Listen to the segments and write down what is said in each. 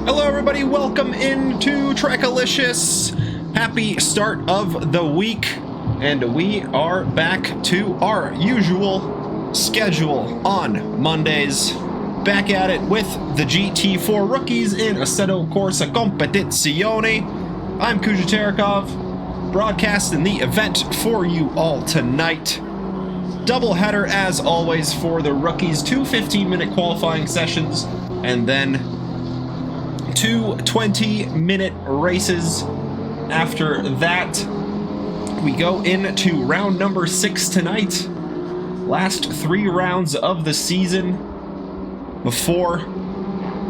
Hello everybody, welcome into Trekalicious. Happy start of the week, and we are back to our usual schedule on Mondays. Back at it with the GT4 rookies in Assetto Corsa Competizione. I'm Kuja Terekov, broadcasting the event for you all tonight. Doubleheader as always for the rookies, two 15-minute qualifying sessions, and then two 20-minute races. After that, we go into round number 6 tonight. Last 3 rounds of the season before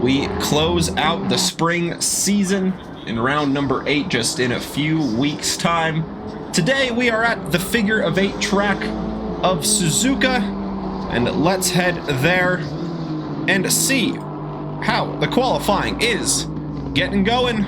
we close out the spring season in round number 8 just in a few weeks' time. Today we are at the figure of 8 track of Suzuka, and let's head there and see how the qualifying is getting going.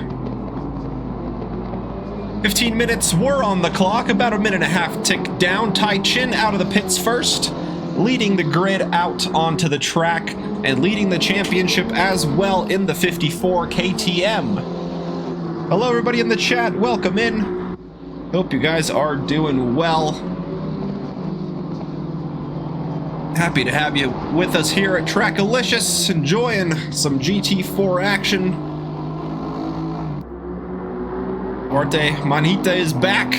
15 minutes were on the clock, about a minute and a half tick down. Tai Chin out of the pits first, leading the grid out onto the track and leading the championship as well in the 54 KTM. Hello everybody in the chat, welcome in. Hope you guys are doing well. Happy to have you with us here at Trekalicious, enjoying some GT4 action. Duarte Manhita is back.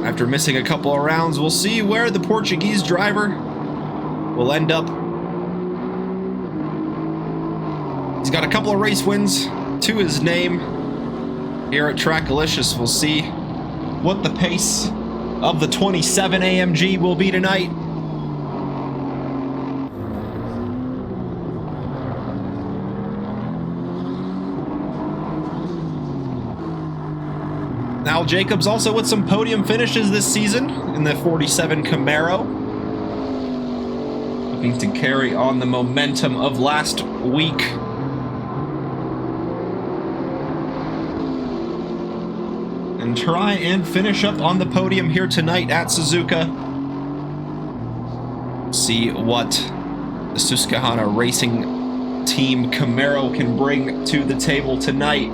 After missing a couple of rounds, we'll see where the Portuguese driver will end up. He's got a couple of race wins to his name here at Trekalicious. We'll see what the pace of the 27 AMG will be tonight. Al Jacobs also with some podium finishes this season in the 47 Camaro. Looking to carry on the momentum of last week. And try and finish up on the podium here tonight at Suzuka. See what the Susquehanna Racing Team Camaro can bring to the table tonight.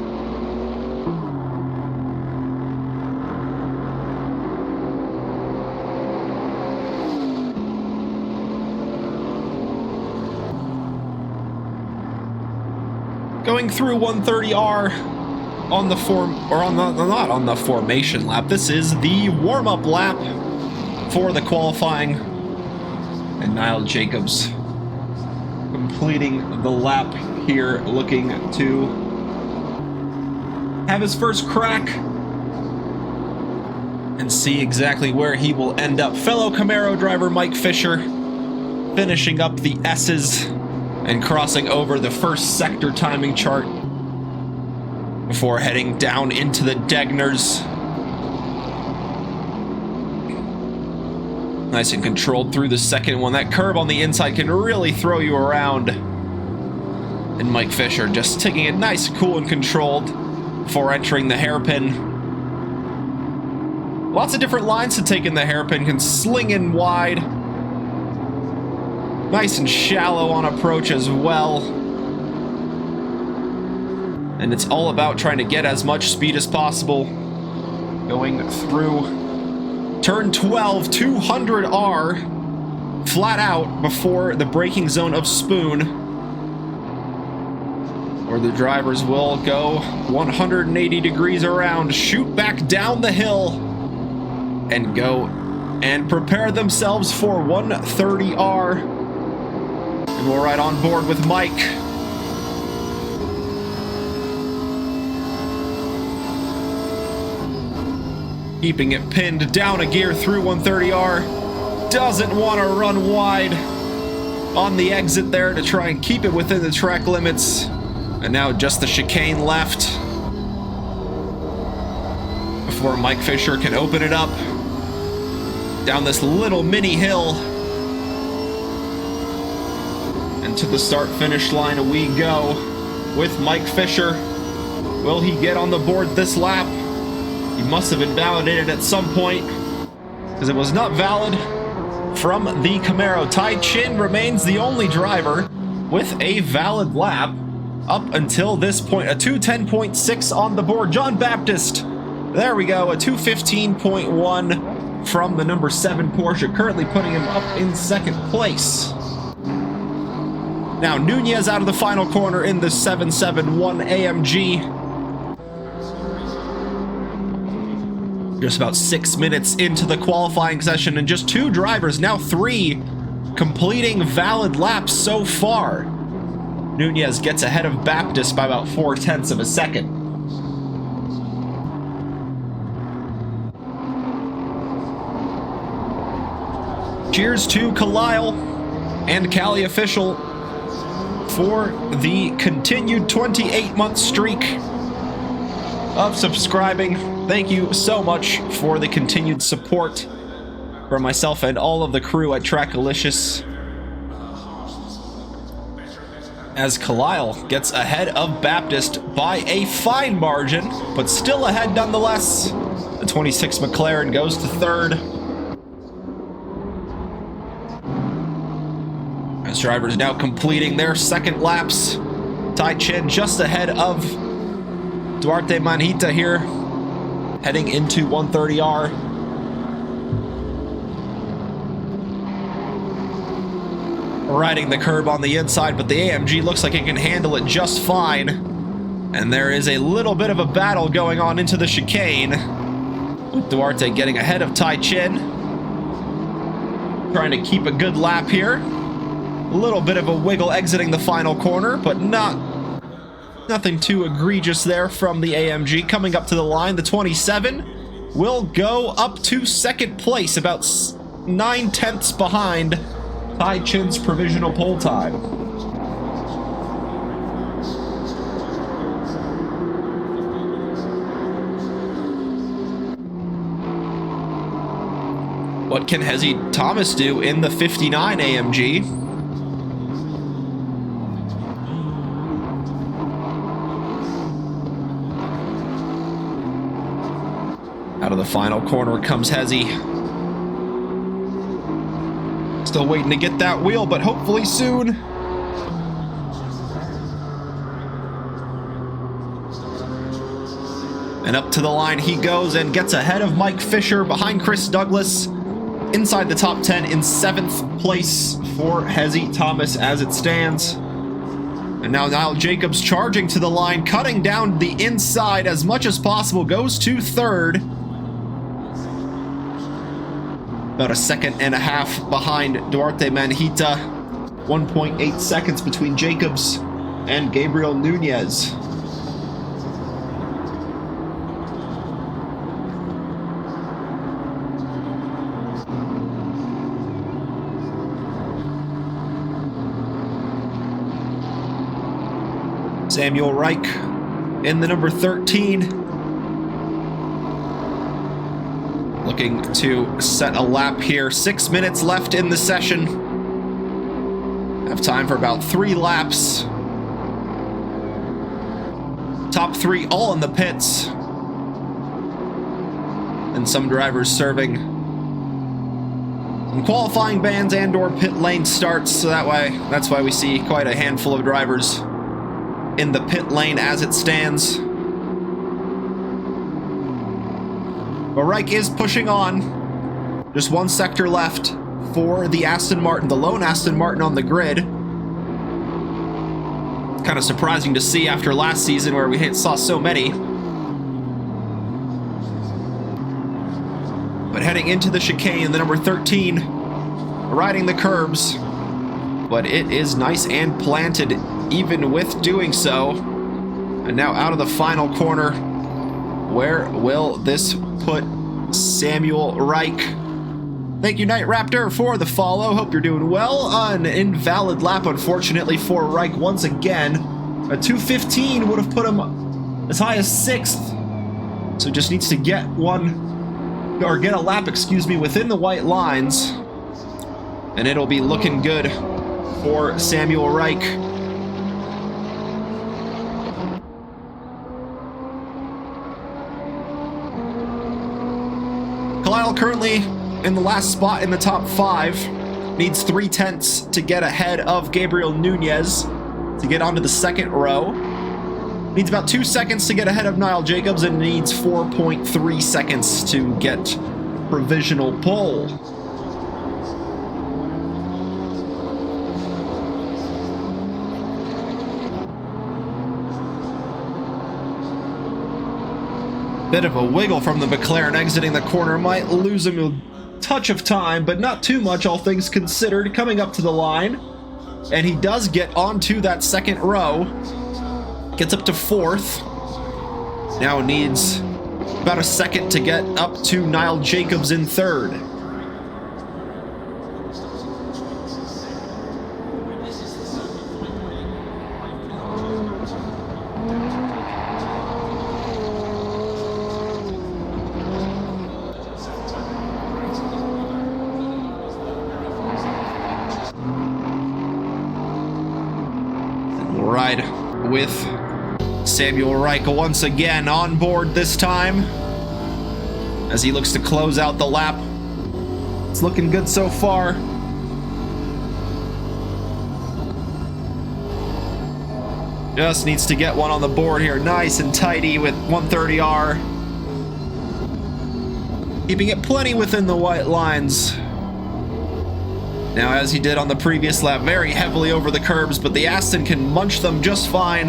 Going through 130R on the not on the formation lap. This is the warm-up lap for the qualifying. And Niall Jacobs completing the lap here, looking to have his first crack and see exactly where he will end up. Fellow Camaro driver Mike Fisher finishing up the S's and crossing over the first sector timing chart before heading down into the Degners. Nice and controlled through the second one. That curve on the inside can really throw you around. And Mike Fisher just taking it nice, cool, and controlled before entering the hairpin. Lots of different lines to take in the hairpin. Can sling in wide. Nice and shallow on approach as well. And it's all about trying to get as much speed as possible. Going through turn 12, 200R, flat out before the braking zone of Spoon, where the drivers will go 180 degrees around, shoot back down the hill, and go and prepare themselves for 130R. And we're right on board with Mike. Keeping it pinned down a gear through 130R. Doesn't want to run wide on the exit there to try and keep it within the track limits. And now just the chicane left before Mike Fisher can open it up down this little mini hill. And to the start-finish line we go with Mike Fisher. Will he get on the board this lap? He must have invalidated at some point, because it was not valid from the Camaro. Tai Chin remains the only driver with a valid lap up until this point. A 2:10.6 on the board. John Baptist. There we go. A 2:15.1 from the number 7 Porsche, currently putting him up in second place. Now Nunez out of the final corner in the 771 AMG. Just about 6 minutes into the qualifying session, and just 2 drivers, now 3, completing valid laps so far. Nunez gets ahead of Baptist by about 0.4 of a second. Cheers to Khalil and Cali Official for the continued 28-month streak of subscribing. Thank you so much for the continued support from myself and all of the crew at Trackalicious, as Khalil gets ahead of Baptist by a fine margin, but still ahead nonetheless. The 26 McLaren goes to third. As drivers now completing their second laps. Tai Chin just ahead of Duarte Manhita here, heading into 130R. Riding the curb on the inside, but the AMG looks like it can handle it just fine. And there is a little bit of a battle going on into the chicane, with Duarte getting ahead of Tai Chin, trying to keep a good lap here. A little bit of a wiggle exiting the final corner, but nothing too egregious there from the AMG. Coming up to the line, the 27 will go up to second place, about 9/10 behind Tai Chin's provisional pole time. What can Hezzy Thomas do in the 59 AMG? Out of the final corner comes Hezzy. Still waiting to get that wheel, but hopefully soon. And up to the line he goes and gets ahead of Mike Fisher, behind Chris Douglas, inside the top 10 in 7th place for Hezzy Thomas as it stands. And now Niall Jacobs charging to the line, cutting down the inside as much as possible, goes to third. About a second and a half behind Duarte Manhita. 1.8 seconds between Jacobs and Gabriel Nunez. Samuel Reich in the number 13. Looking to set a lap here. 6 minutes left in the session. Have time for about 3 laps. Top 3 all in the pits. And some drivers serving some qualifying bans and or pit lane starts. So that's why we see quite a handful of drivers in the pit lane as it stands. But Reich is pushing on. Just 1 sector left for the Aston Martin, the lone Aston Martin on the grid. Kind of surprising to see after last season where we saw so many. But heading into the chicane, the number 13, riding the curbs. But it is nice and planted, even with doing so. And now out of the final corner. Where will this put Samuel Reich? Thank you, Night Raptor, for the follow. Hope you're doing well. An invalid lap, unfortunately, for Reich once again. A 2:15 would have put him as high as 6th. So just needs to get a lap, excuse me, within the white lines. And it'll be looking good for Samuel Reich. Khalil currently in the last spot in the top 5. Needs 0.3 to get ahead of Gabriel Nunez. to get onto the second row. Needs about 2 seconds to get ahead of Niall Jacobs and needs 4.3 seconds to get provisional pole. Bit of a wiggle from the McLaren exiting the corner. Might lose him a touch of time, but not too much, all things considered. Coming up to the line, and he does get onto that second row. Gets up to fourth. Now needs about a second to get up to Niall Jacobs in third. Ride with Samuel Reichel once again on board this time as he looks to close out the lap. It's looking good so far. Just needs to get one on the board here. Nice and tidy with 130R. Keeping it plenty within the white lines. Now, as he did on the previous lap, very heavily over the curbs, but the Aston can munch them just fine.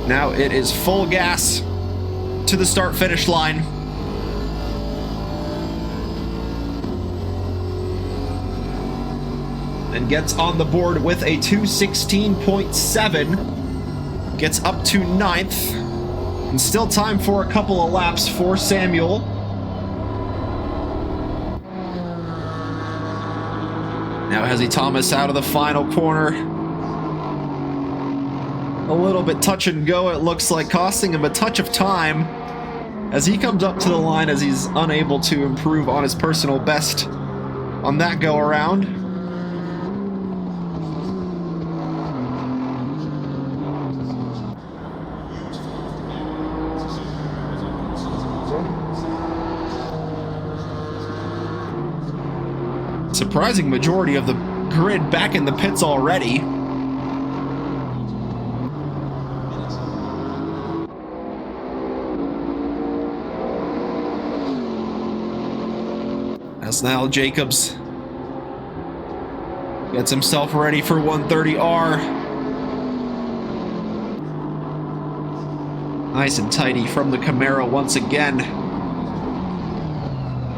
Now it is full gas to the start-finish line. And gets on the board with a 2:16.7. Gets up to 9th. And still time for a couple of laps for Samuel. Now Hezzy Thomas out of the final corner. A little bit touch and go, it looks like, costing him a touch of time as he comes up to the line as he's unable to improve on his personal best on that go around. Surprising majority of the grid back in the pits already. As Niall Jacobs gets himself ready for 130R. Nice and tidy from the Camaro once again.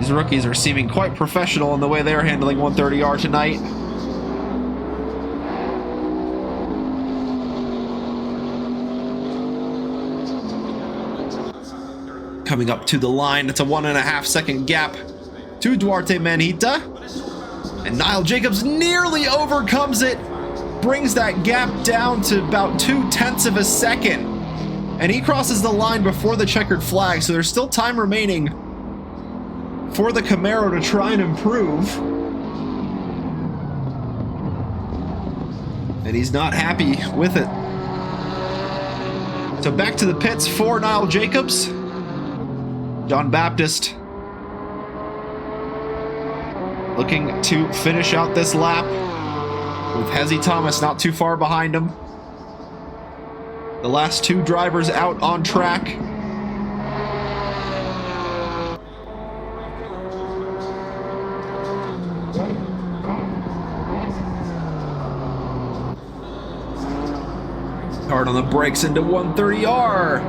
These rookies are seeming quite professional in the way they're handling 130R tonight. Coming up to the line, it's a 1.5 second gap to Duarte Manhita. And Niall Jacobs nearly overcomes it, brings that gap down to about 0.2 of a second. And he crosses the line before the checkered flag, so there's still time remaining for the Camaro to try and improve. And he's not happy with it. So back to the pits for Niall Jacobs. John Baptiste looking to finish out this lap with Hezzy Thomas not too far behind him. The last two drivers out on track. Hard on the brakes into 130R.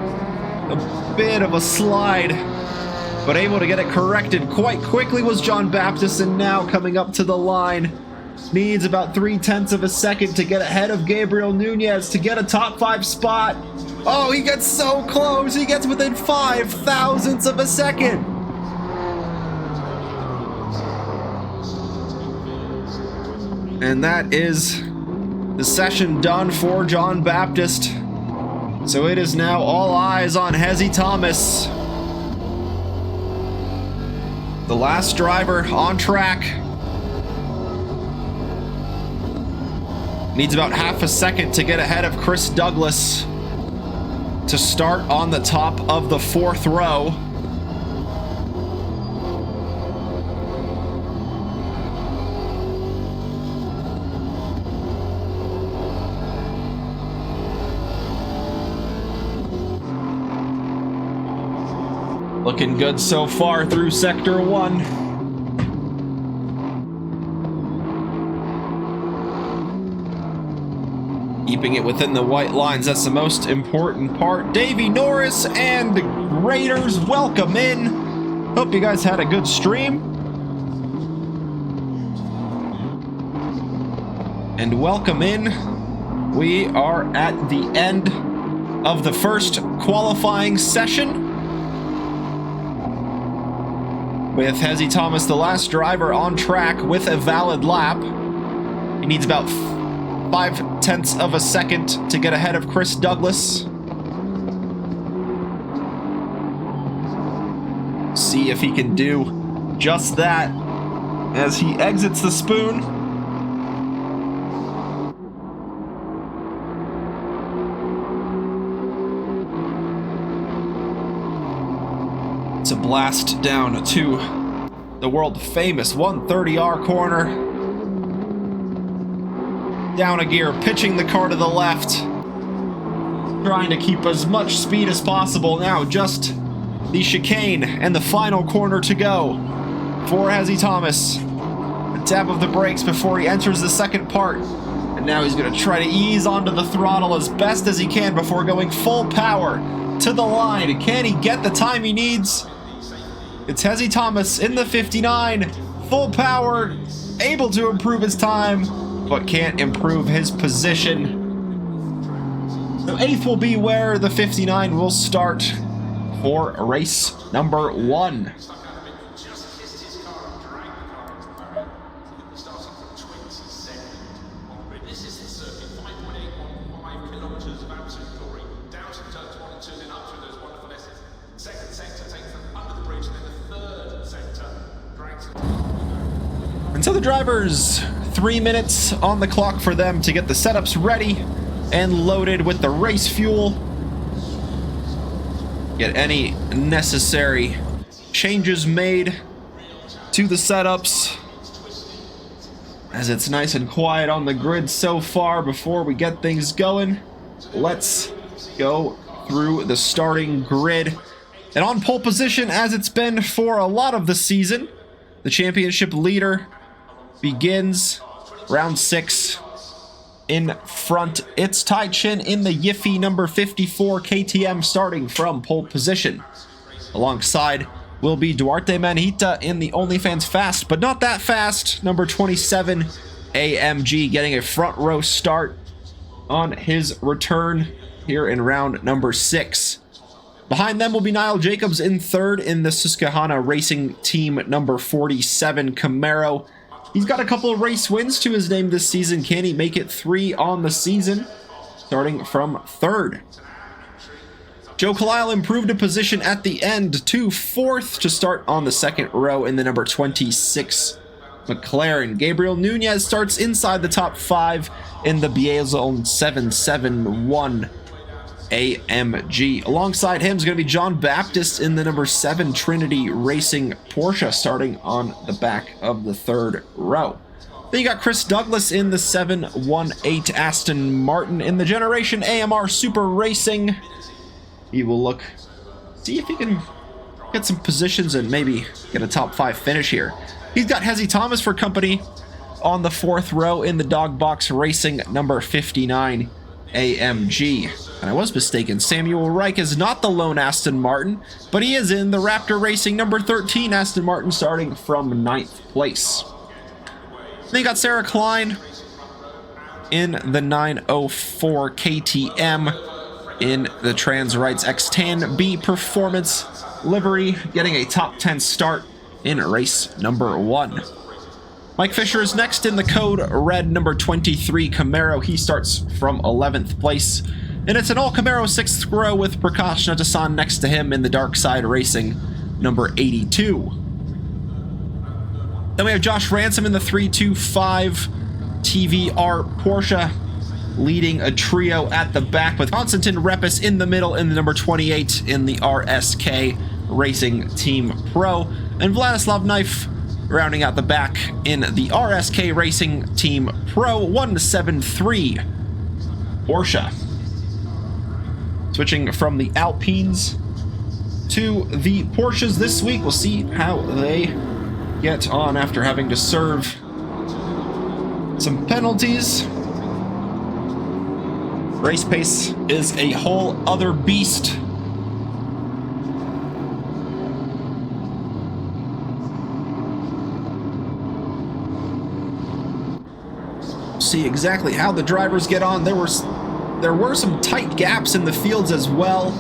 A bit of a slide, but able to get it corrected quite quickly was John Baptiste, and now coming up to the line. Needs about 0.3 of a second to get ahead of Gabriel Nunez to get a top 5 spot. Oh, he gets so close. He gets within 0.005 of a second. And that is the session done for John Baptiste. So it is now all eyes on Hezzy Thomas, the last driver on track. Needs about 0.5 second to get ahead of Chris Douglas to start on the top of the 4th row. Looking good so far through Sector 1. Keeping it within the white lines, that's the most important part. Davey Norris and Raiders, welcome in. Hope you guys had a good stream. And welcome in. We are at the end of the first qualifying session, with Hezzy Thomas, the last driver on track with a valid lap. He needs about 0.5 of a second to get ahead of Chris Douglas. See if he can do just that as he exits the spoon. It's a blast down to the world famous 130R corner. Down a gear, pitching the car to the left. Trying to keep as much speed as possible. Now just the chicane and the final corner to go for Hezzy Thomas. A tap of the brakes before he enters the second part. And now he's going to try to ease onto the throttle as best as he can before going full power to the line. Can he get the time he needs? It's Hezzy Thomas in the 59, full power, able to improve his time, but can't improve his position. So 8th will be where the 59 will start for race number 1. And so the drivers, 3 minutes on the clock for them to get the setups ready and loaded with the race fuel. Get any necessary changes made to the setups, as it's nice and quiet on the grid so far. Before we get things going, let's go through the starting grid. And on pole position, as it's been for a lot of the season, the championship leader begins round 6 in front. It's Tai Chin in the Yiffy number 54 KTM starting from pole position. Alongside will be Duarte Manhita in the OnlyFans Fast, but not that fast, number 27 AMG, getting a front row start on his return here in round number 6. Behind them will be Niall Jacobs in third in the Susquehanna Racing Team number 47 Camaro. He's got a couple of race wins to his name this season. Can he make it 3 on the season? Starting from third. Joe Kalile improved a position at the end to 4th to start on the second row in the number 26 McLaren. Gabriel Nunez starts inside the top 5 in the Biazon 771 AMG. Alongside him is going to be John Baptist in the number 7 Trinity Racing Porsche, starting on the back of the third row. Then you got Chris Douglas in the 718 Aston Martin in the Generation AMR Super Racing. He will look, see if he can get some positions and maybe get a top 5 finish here. He's got Hezzy Thomas for company on the 4th row in the Dog Box Racing number 59 AMG. And I was mistaken, Samuel Reich is not the lone Aston Martin, but he is in the Raptor Racing number 13 Aston Martin, starting from 9th place. Then you got Sarah Klein in the 904 KTM in the Trans Rights X10B Performance livery, getting a top 10 start in race number 1. Mike Fisher is next in the Code Red number 23 Camaro. He starts from 11th place. And it's an all Camaro 6th row with Prakash Natasan next to him in the Dark Side Racing number 82. Then we have Josh Ransom in the 325 TVR Porsche, leading a trio at the back with Konstantin Repis in the middle in the number 28 in the RSK Racing Team Pro, and Vladislav Knife rounding out the back in the RSK Racing Team Pro 173 Porsche. Switching from the Alpines to the Porsches this week. We'll see how they get on after having to serve some penalties. Race pace is a whole other beast. See exactly how the drivers get on. There were some tight gaps in the fields as well.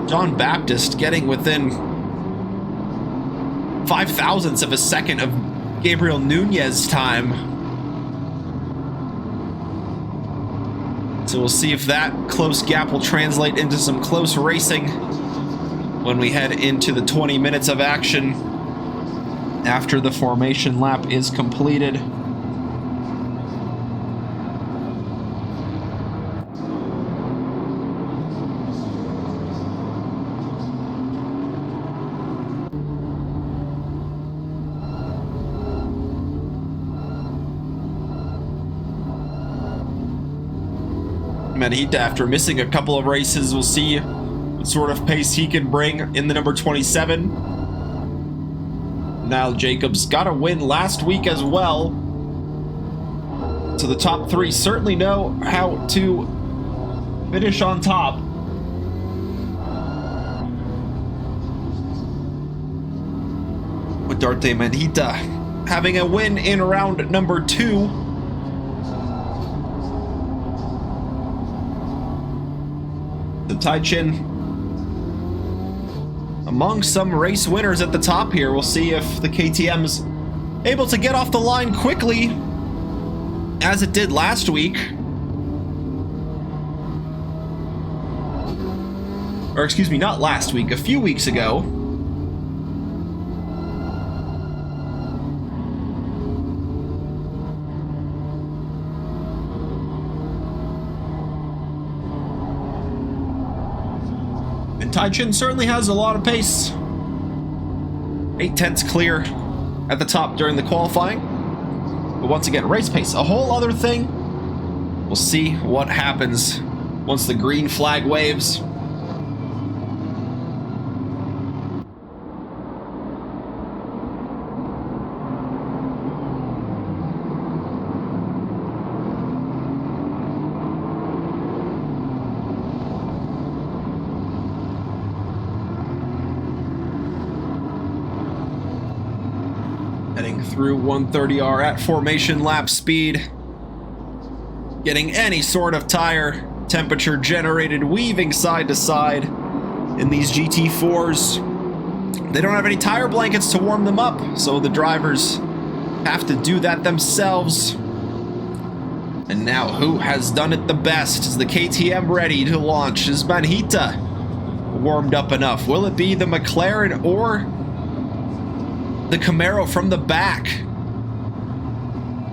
John Baptist getting within 0.005 of a second of Gabriel Nunez's time. So we'll see if that close gap will translate into some close racing when we head into the 20 minutes of action after the formation lap is completed. Manhita, after missing a couple of races, we'll see what sort of pace he can bring in the number 27. Niall Jacobs got a win last week as well. So the top three certainly know how to finish on top. With Duarte Manhita having a win in round number 2. Taichin among some race winners at the top here. We'll see if the KTM's able to get off the line quickly as it did last week. Or excuse me, not last week, a few weeks ago. Taichin certainly has a lot of pace. 0.8 clear at the top during the qualifying. But once again, race pace, a whole other thing. We'll see what happens once the green flag waves. Heading through 130R at formation lap speed. Getting any sort of tire temperature generated, weaving side to side in these GT4s. They don't have any tire blankets to warm them up, so the drivers have to do that themselves. And now, who has done it the best? Is the KTM ready to launch? Is Manhita warmed up enough? Will it be the McLaren or the Camaro from the back?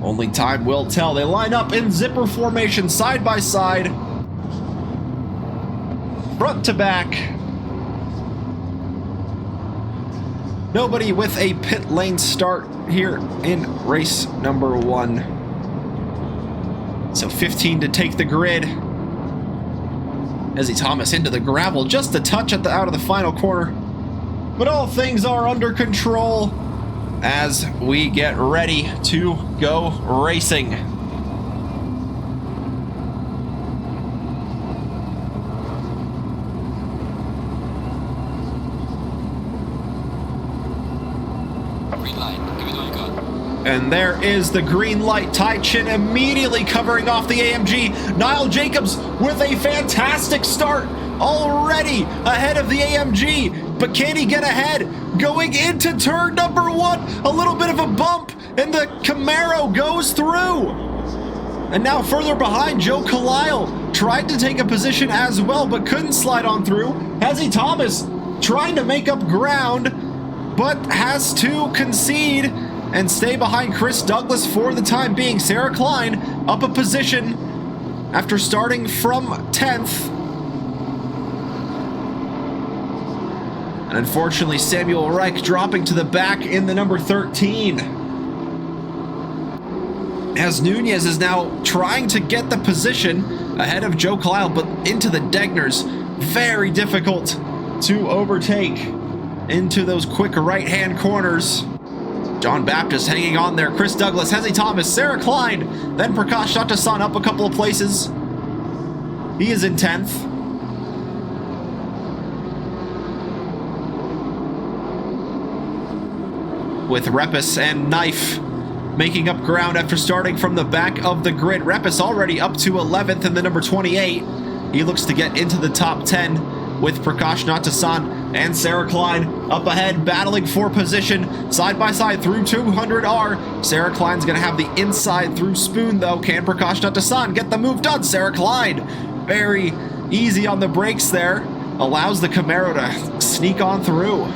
Only time will tell. They line up in zipper formation, side by side, front to back. Nobody with a pit lane start here in race number 1. So 15 to take the grid. Ezzy Thomas into the gravel, just a touch at the out of the final corner. But all things are under control as we get ready to go racing. Green light, give it all you got. And there is the green light. Taichin immediately covering off the AMG. Niall Jacobs with a fantastic start, already ahead of the AMG. But can he get ahead? Going into turn number 1, a little bit of a bump, and the Camaro goes through. And now further behind, Joe Kalile tried to take a position as well, but couldn't slide on through. Ezzy Thomas trying to make up ground, but has to concede and stay behind Chris Douglas for the time being. Sarah Klein up a position after starting from 10th. And unfortunately, Samuel Reich dropping to the back in the number 13. As Nunez is now trying to get the position ahead of Joe Kalile, but into the Degners. Very difficult to overtake into those quick right-hand corners. John Baptist hanging on there. Chris Douglas, Hezzy Thomas, Sarah Klein, then Prakash Natasan up a couple of places. He is in 10th. With Repis and Knife making up ground after starting from the back of the grid. Repis already up to 11th in the number 28. He looks to get into the top 10 with Prakash Natasan and Sarah Klein up ahead, battling for position side by side through 200R. Sarah Klein's going to have the inside through Spoon, though. Can Prakash Natasan get the move done? Sarah Klein, very easy on the brakes there, allows the Camaro to sneak on through.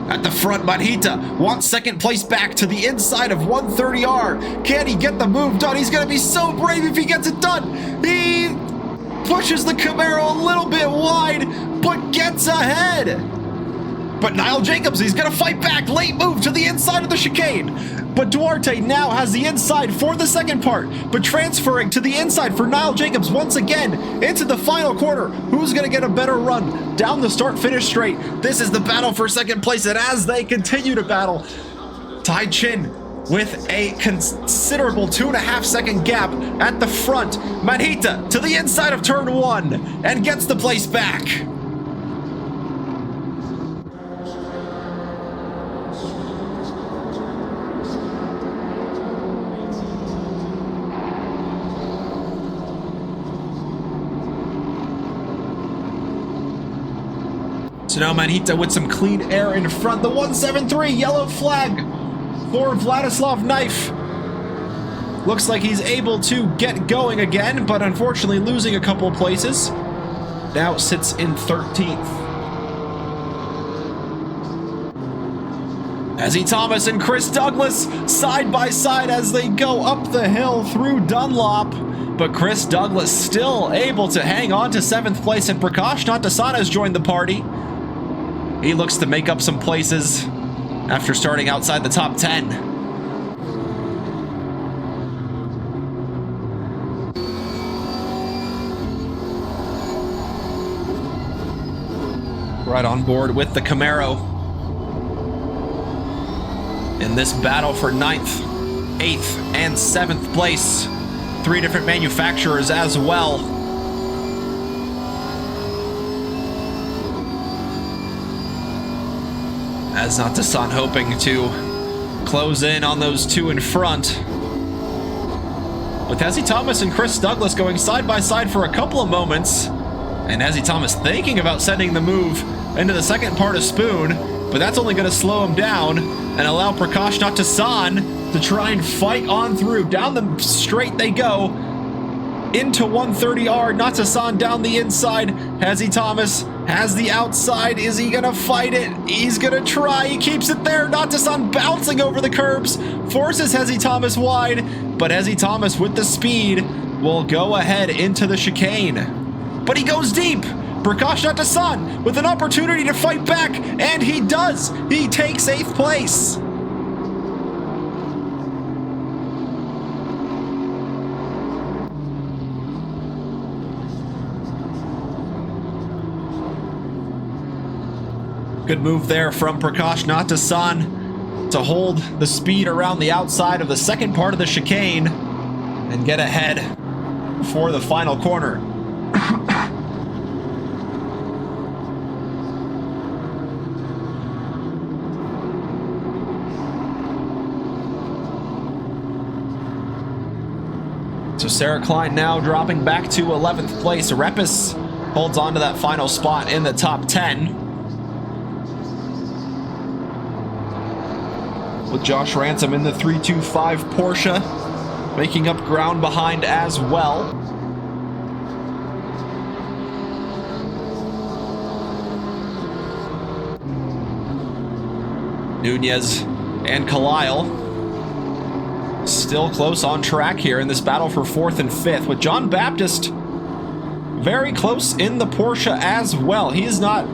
At the front, Manhita wants second place back to the inside of 130R. Can he get the move done? He's going to be so brave if he gets it done. He pushes the Camaro a little bit wide, but gets ahead. But Niall Jacobs, he's going to fight back. Late move to the inside of the chicane. But Duarte now has the inside for the second part, but transferring to the inside for Niall Jacobs once again into the final corner. Who's going to get a better run down the start-finish straight? This is the battle for second place, and as they continue to battle, Tai Chin with a considerable 2.5 second gap at the front. Manhita to the inside of turn 1 and gets the place back. So now Manhita with some clean air in front. The 173 yellow flag for Vladislav Knife. Looks like he's able to get going again, but unfortunately losing a couple of places. Now sits in 13th. Hezzy Thomas and Chris Douglas side by side as they go up the hill through Dunlop. But Chris Douglas still able to hang on to 7th place, and Prakash Natasan has joined the party. He looks to make up some places after starting outside the top 10. Right on board with the Camaro in this battle for 9th, 8th, and 7th place. 3 different manufacturers as well. As Natasan hoping to close in on those 2 in front. With Hezzy Thomas and Chris Douglas going side by side for a couple of moments. And Hezzy Thomas thinking about sending the move into the second part of Spoon, but that's only going to slow him down and allow Prakash Natasan to try and fight on through. Down the straight they go into 130R. Natasan down the inside. Hezzy Thomas has the outside. Is he gonna fight it? He's gonna try. He keeps it there. Natasan bouncing over the curbs, forces Hezzy Thomas wide, but Hezzy Thomas with the speed will go ahead into the chicane. But he goes deep. Prakash Natasan with an opportunity to fight back, and he does. He takes 8th place. Good move there from Prakash Natasan to hold the speed around the outside of the second part of the chicane and get ahead for the final corner. So Sarah Klein now dropping back to 11th place. Repis holds on to that final spot in the top 10. With Josh Ransom in the 325 Porsche, making up ground behind as well. Nunez and Khalil still close on track here in this battle for 4th and 5th, with John Baptist very close in the Porsche as well. He is not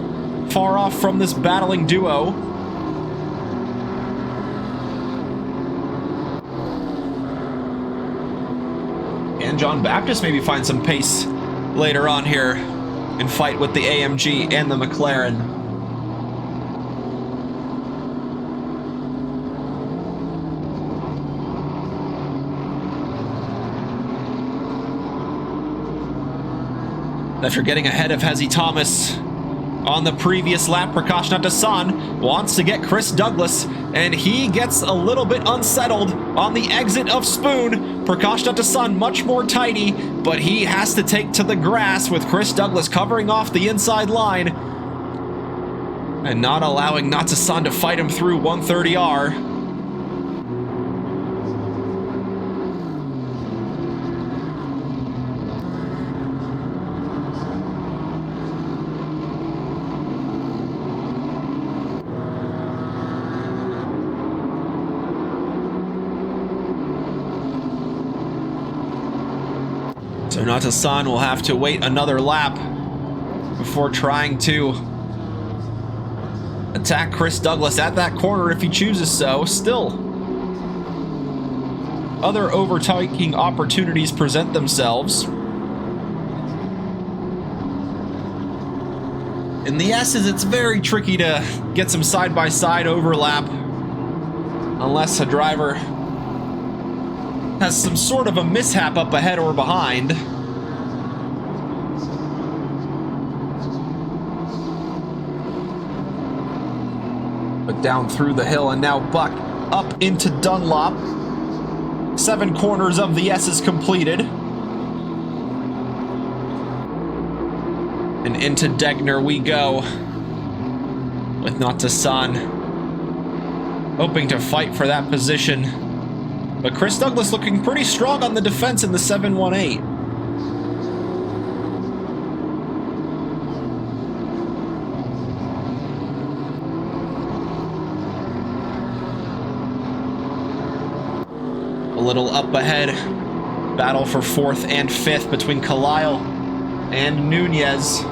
far off from this battling duo. And John Baptist maybe find some pace later on here and fight with the AMG and the McLaren. After getting ahead of Hezzy Thomas on the previous lap, Prakash Natasan wants to get Chris Douglas, and he gets a little bit unsettled on the exit of Spoon. Prakash Natasan much more tidy, but he has to take to the grass with Chris Douglas covering off the inside line and not allowing Natasan to fight him through 130R. So Natasan will have to wait another lap before trying to attack Chris Douglas at that corner if he chooses so. Still, other overtaking opportunities present themselves. In the S's, it's very tricky to get some side-by-side overlap unless a driver has some sort of a mishap up ahead or behind. But down through the hill and now Buck up into Dunlop. 7 corners of the S is completed. And into Degner we go with Natasan hoping to fight for that position. But Chris Douglas looking pretty strong on the defense in the 718. A little up ahead. Battle for 4th and 5th between Kalil and Nunez.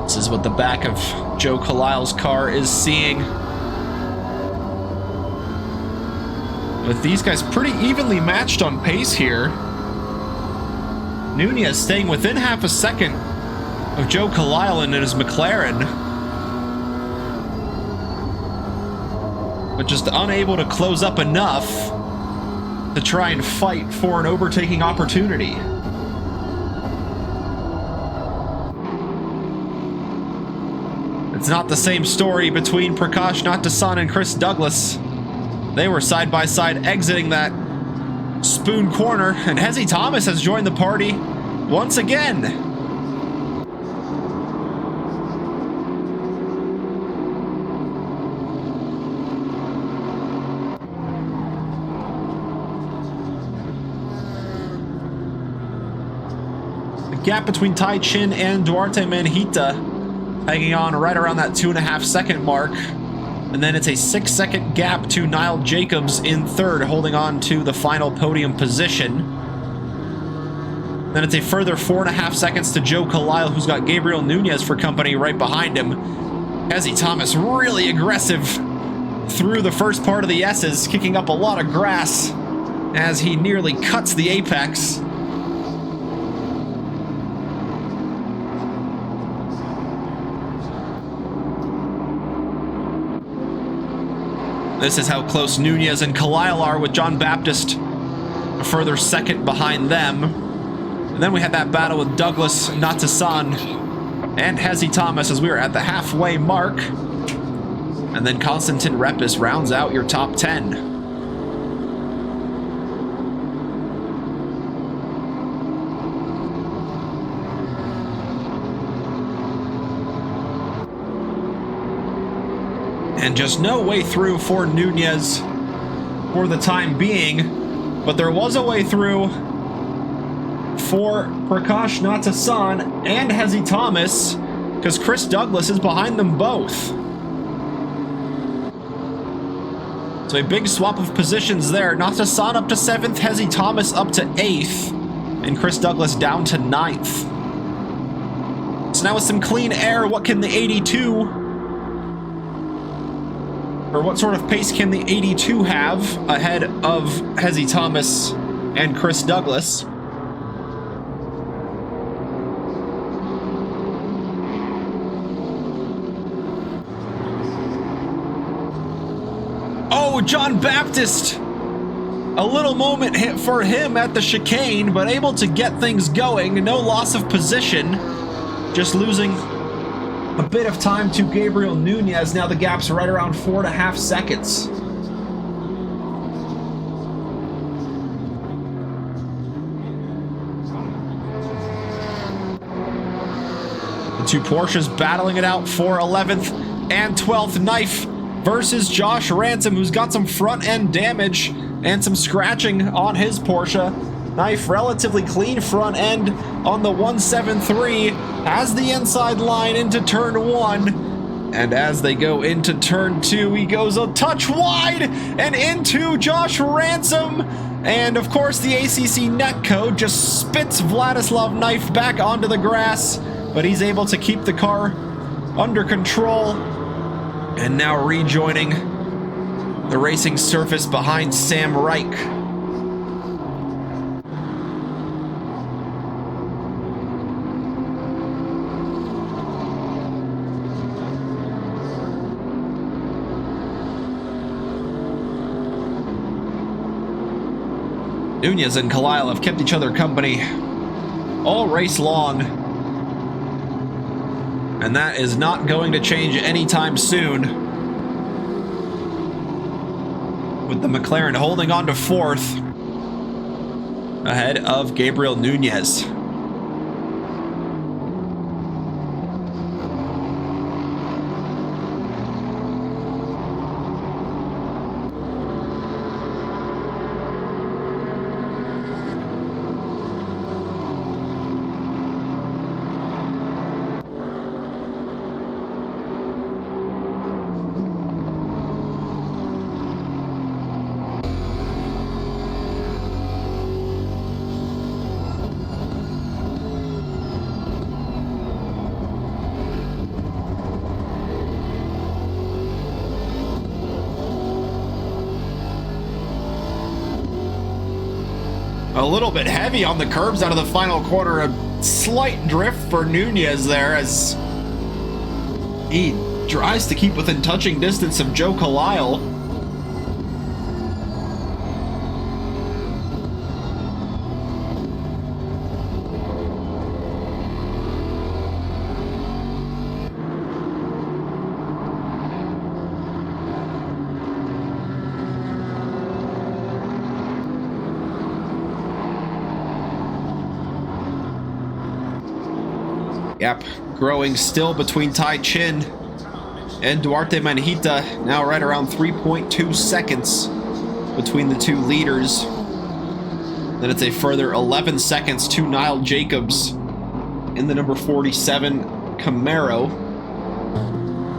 This is what the back of Joe Kalil's car is seeing. With these guys pretty evenly matched on pace here. Nunez staying within half a second of Joe Kalil and his McLaren. But just unable to close up enough to try and fight for an overtaking opportunity. It's not the same story between Prakash Natasan and Chris Douglas. They were side by side exiting that Spoon corner, and Hezzy Thomas has joined the party once again. The gap between Tai Chin and Duarte Manhita hanging on right around that 2.5 second mark. And then it's a 6 second gap to Niall Jacobs in 3rd, holding on to the final podium position. Then it's a further 4.5 seconds to Joe Kalil, who's got Gabriel Nunez for company right behind him. Hezzy Thomas really aggressive through the first part of the S's, kicking up a lot of grass as he nearly cuts the apex. This is how close Nunez and Kalil are, with John Baptist a further second behind them. And then we had that battle with Douglas, Natasan, and Hezzy Thomas as we were at the halfway mark. And then Konstantin Repis rounds out your top 10. And just no way through for Nunez for the time being. But there was a way through for Prakash Natasan and Hezzy Thomas, because Chris Douglas is behind them both. So a big swap of positions there. Natasan up to 7th, Hezzy Thomas up to 8th, and Chris Douglas down to 9th. So now with some clean air, what can the 82 or what sort of pace can the 82 have ahead of Hezzy Thomas and Chris Douglas? Oh, John Baptist! A little moment hit for him at the chicane, but able to get things going. No loss of position. Just losing a bit of time to Gabriel Nunez. Now the gap's right around 4.5 seconds. The two Porsches battling it out for 11th and 12th. Knife versus Josh Ransom, who's got some front end damage and some scratching on his Porsche. Knife, relatively clean front end on the 173, has the inside line into turn 1. And as they go into turn 2, he goes a touch wide and into Josh Ransom. And of course, the ACC netcode just spits Vladislav Knife back onto the grass, but he's able to keep the car under control. And now rejoining the racing surface behind Sam Reich. Nunez and Khalil have kept each other company all race long, and that is not going to change anytime soon, with the McLaren holding on to 4th ahead of Gabriel Nunez. A little bit heavy on the curbs out of the final corner. A slight drift for Nunez there as he tries to keep within touching distance of Joe Khalil. Gap growing still between Tai Chin and Duarte Manhita, now right around 3.2 seconds between the two leaders. Then it's a further 11 seconds to Niall Jacobs in the number 47 Camaro,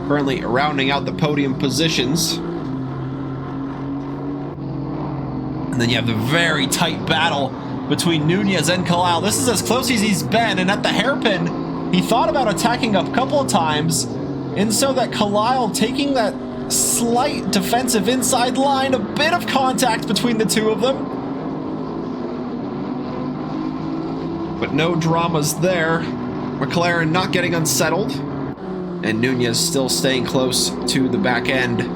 currently rounding out the podium positions. And then you have the very tight battle between Nunez and Khalil. This is as close as he's been, and at the hairpin, he thought about attacking a couple of times, and so that Khalil taking that slight defensive inside line, a bit of contact between the two of them. But no dramas there. McLaren not getting unsettled, and Nunez still staying close to the back end.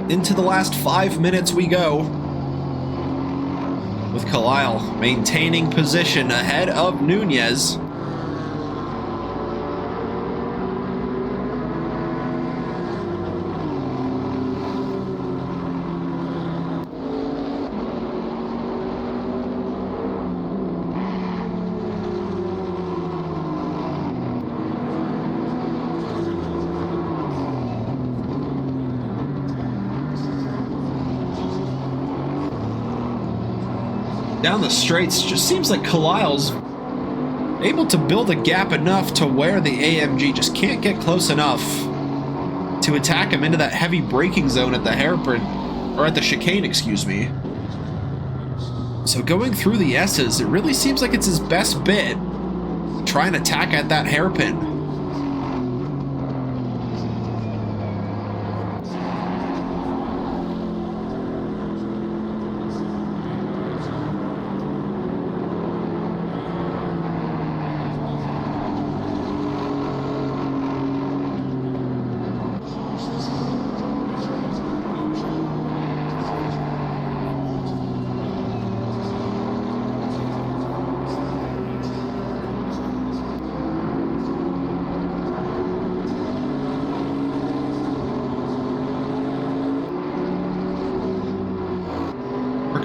Into the last 5 minutes we go, with Khalil maintaining position ahead of Nunez. Down the straights, just seems like Khalil's able to build a gap enough to where the AMG just can't get close enough to attack him into that heavy braking zone at the hairpin, or at the chicane, excuse me. So going through the S's, it really seems like it's his best bit. Try and attack at that hairpin.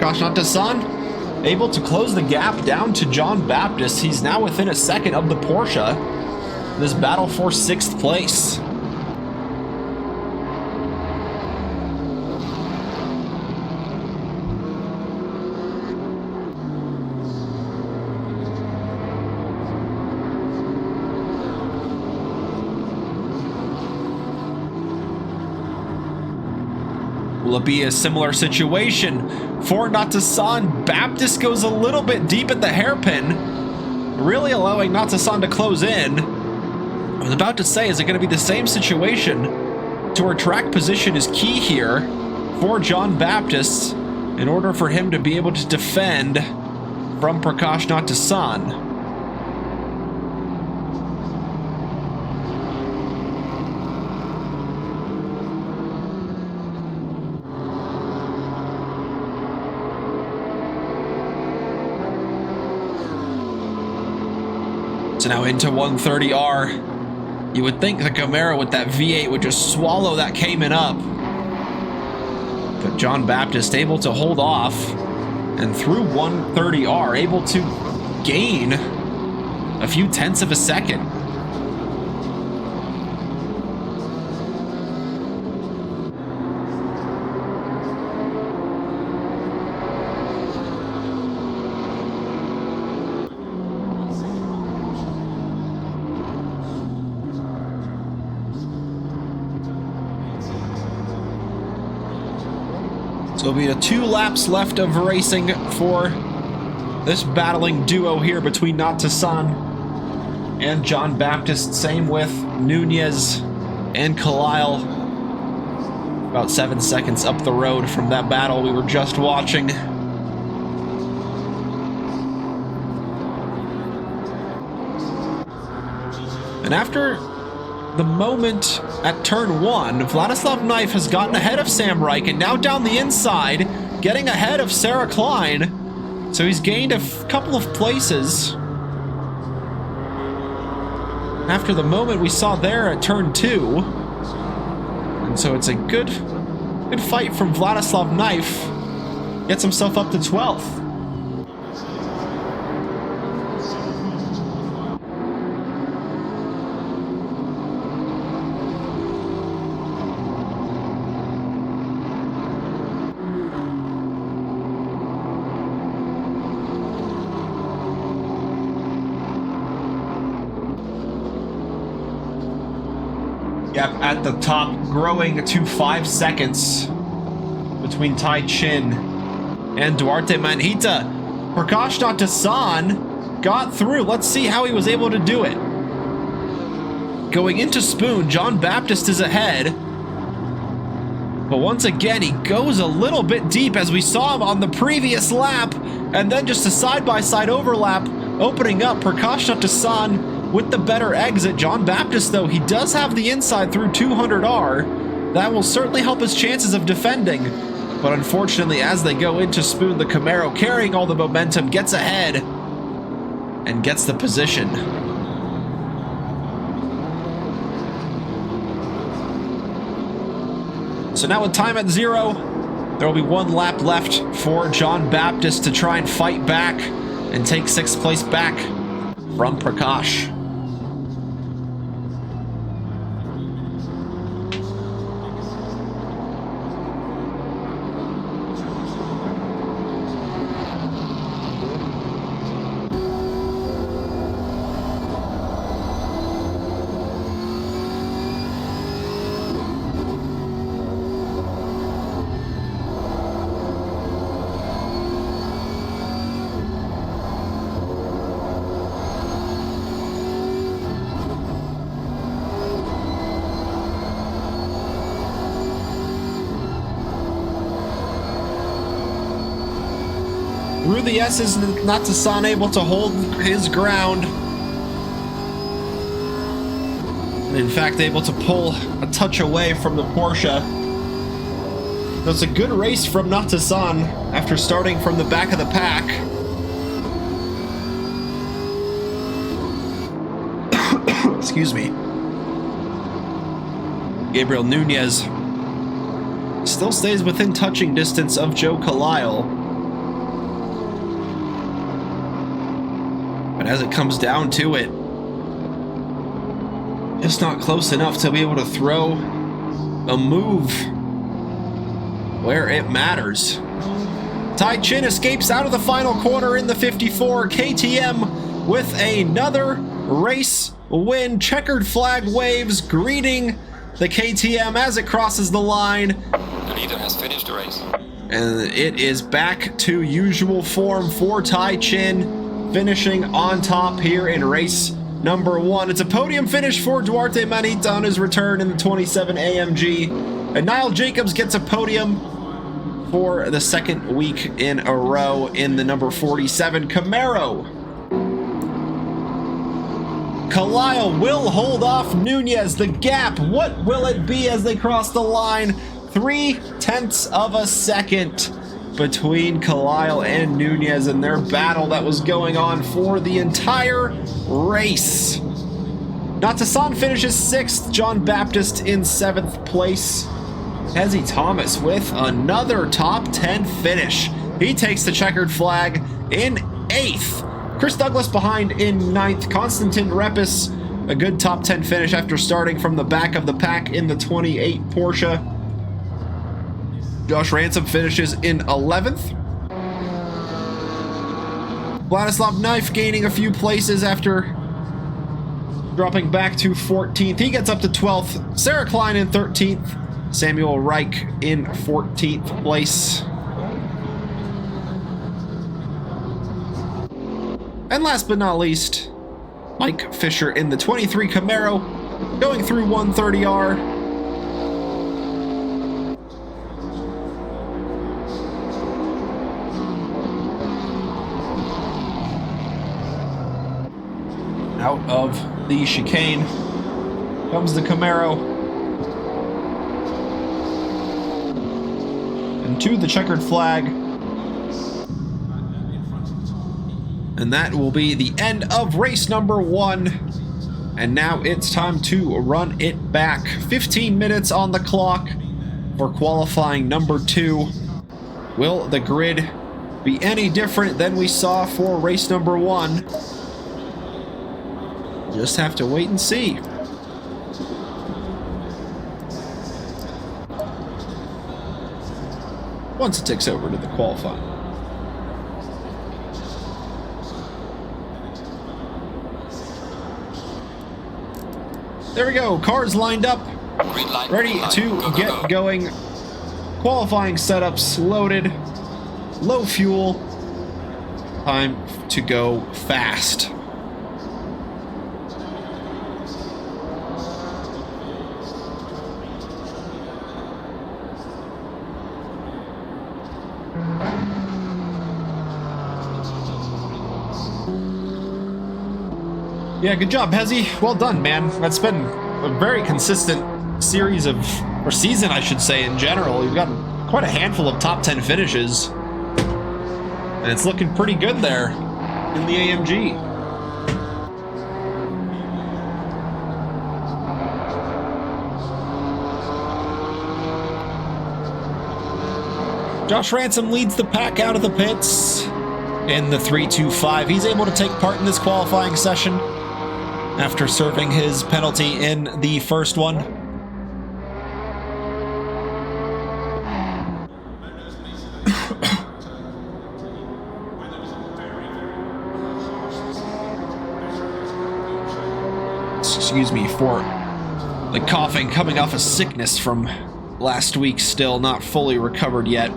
Prakash able to close the gap down to John Baptist. He's now within a second of the Porsche. This battle for 6th place. Will it be a similar situation for Natasan? Baptist goes a little bit deep at the hairpin, really allowing Natasan to close in. I was about to say, is it going to be the same situation to where track position is key here for John Baptist in order for him to be able to defend from Prakash Natasan? So now into 130R. You would think the Camaro with that V8 would just swallow that Cayman up. But John Baptist able to hold off and through 130R able to gain a few tenths of a second. So it'll be the 2 laps left of racing for this battling duo here between Natasan and John Baptist. Same with Nunez and Khalil. About 7 seconds up the road from that battle we were just watching. And after the moment at turn 1, Vladislav Knife has gotten ahead of Sam Reich and now down the inside, getting ahead of Sarah Klein. So he's gained a couple of places after the moment we saw there at turn 2. And so it's a good fight from Vladislav Knife. Gets himself up to 12th. Gap at the top growing to 5 seconds between Tai Chin and Duarte Manhita. Prakash Natasan got through. Let's see how he was able to do it. Going into Spoon, John Baptist is ahead. But once again, he goes a little bit deep as we saw him on the previous lap. And then just a side-by-side overlap opening up. Prakash Natasan with the better exit. John Baptist, though, he does have the inside through 200R. That will certainly help his chances of defending. But unfortunately, as they go into Spoon, the Camaro carrying all the momentum gets ahead and gets the position. So now with time at 0, there will be 1 lap left for John Baptist to try and fight back and take 6th place back from Prakash. Through the S's, Natsusan able to hold his ground. In fact, able to pull a touch away from the Porsche. That's a good race from Natsusan after starting from the back of the pack. Excuse me. Gabriel Nunez still stays within touching distance of Joe Kalile. But as it comes down to it, it's not close enough to be able to throw a move where it matters. Tai Chin escapes out of the final corner in the 54. KTM with another race win. Checkered flag waves greeting the KTM as it crosses the line. The leader has finished the race. And it is back to usual form for Tai Chin, finishing on top here in race number 1. It's a podium finish for Duarte Manita on his return in the 27 AMG. And Niall Jacobs gets a podium for the second week in a row in the number 47 Camaro. Kalile will hold off Nunez. The gap, what will it be as they cross the line? 0.3 of a second between Kalile and Nunez in their battle that was going on for the entire race. Natsusan finishes 6th, John Baptist in 7th place. Hezzy Thomas with another top 10 finish. He takes the checkered flag in 8th. Chris Douglas behind in 9th. Konstantin Repis, a good top 10 finish after starting from the back of the pack in the 28 Porsche. Josh Ransom finishes in 11th. Vladislav Knife gaining a few places after dropping back to 14th. He gets up to 12th. Sarah Klein in 13th. Samuel Reich in 14th place. And last but not least, Mike Fisher in the 23 Camaro, going through 130R. Out of the chicane comes the Camaro. And to the checkered flag. And that will be the end of race number 1. And now it's time to run it back. 15 minutes on the clock for qualifying number 2. Will the grid be any different than we saw for race number 1? Just have to wait and see. Once it ticks over to the qualifying. There we go, cars lined up, ready to get going. Qualifying setups loaded, low fuel, time to go fast. Yeah, good job, Hezzy. Well done, man. That's been a very consistent series of, or season, I should say, in general. You've gotten quite a handful of top 10 finishes. And it's looking pretty good there in the AMG. Josh Ransom leads the pack out of the pits in the 325. He's able to take part in this qualifying session after serving his penalty in the first one. Excuse me for the coughing, coming off a sickness from last week, still not fully recovered yet.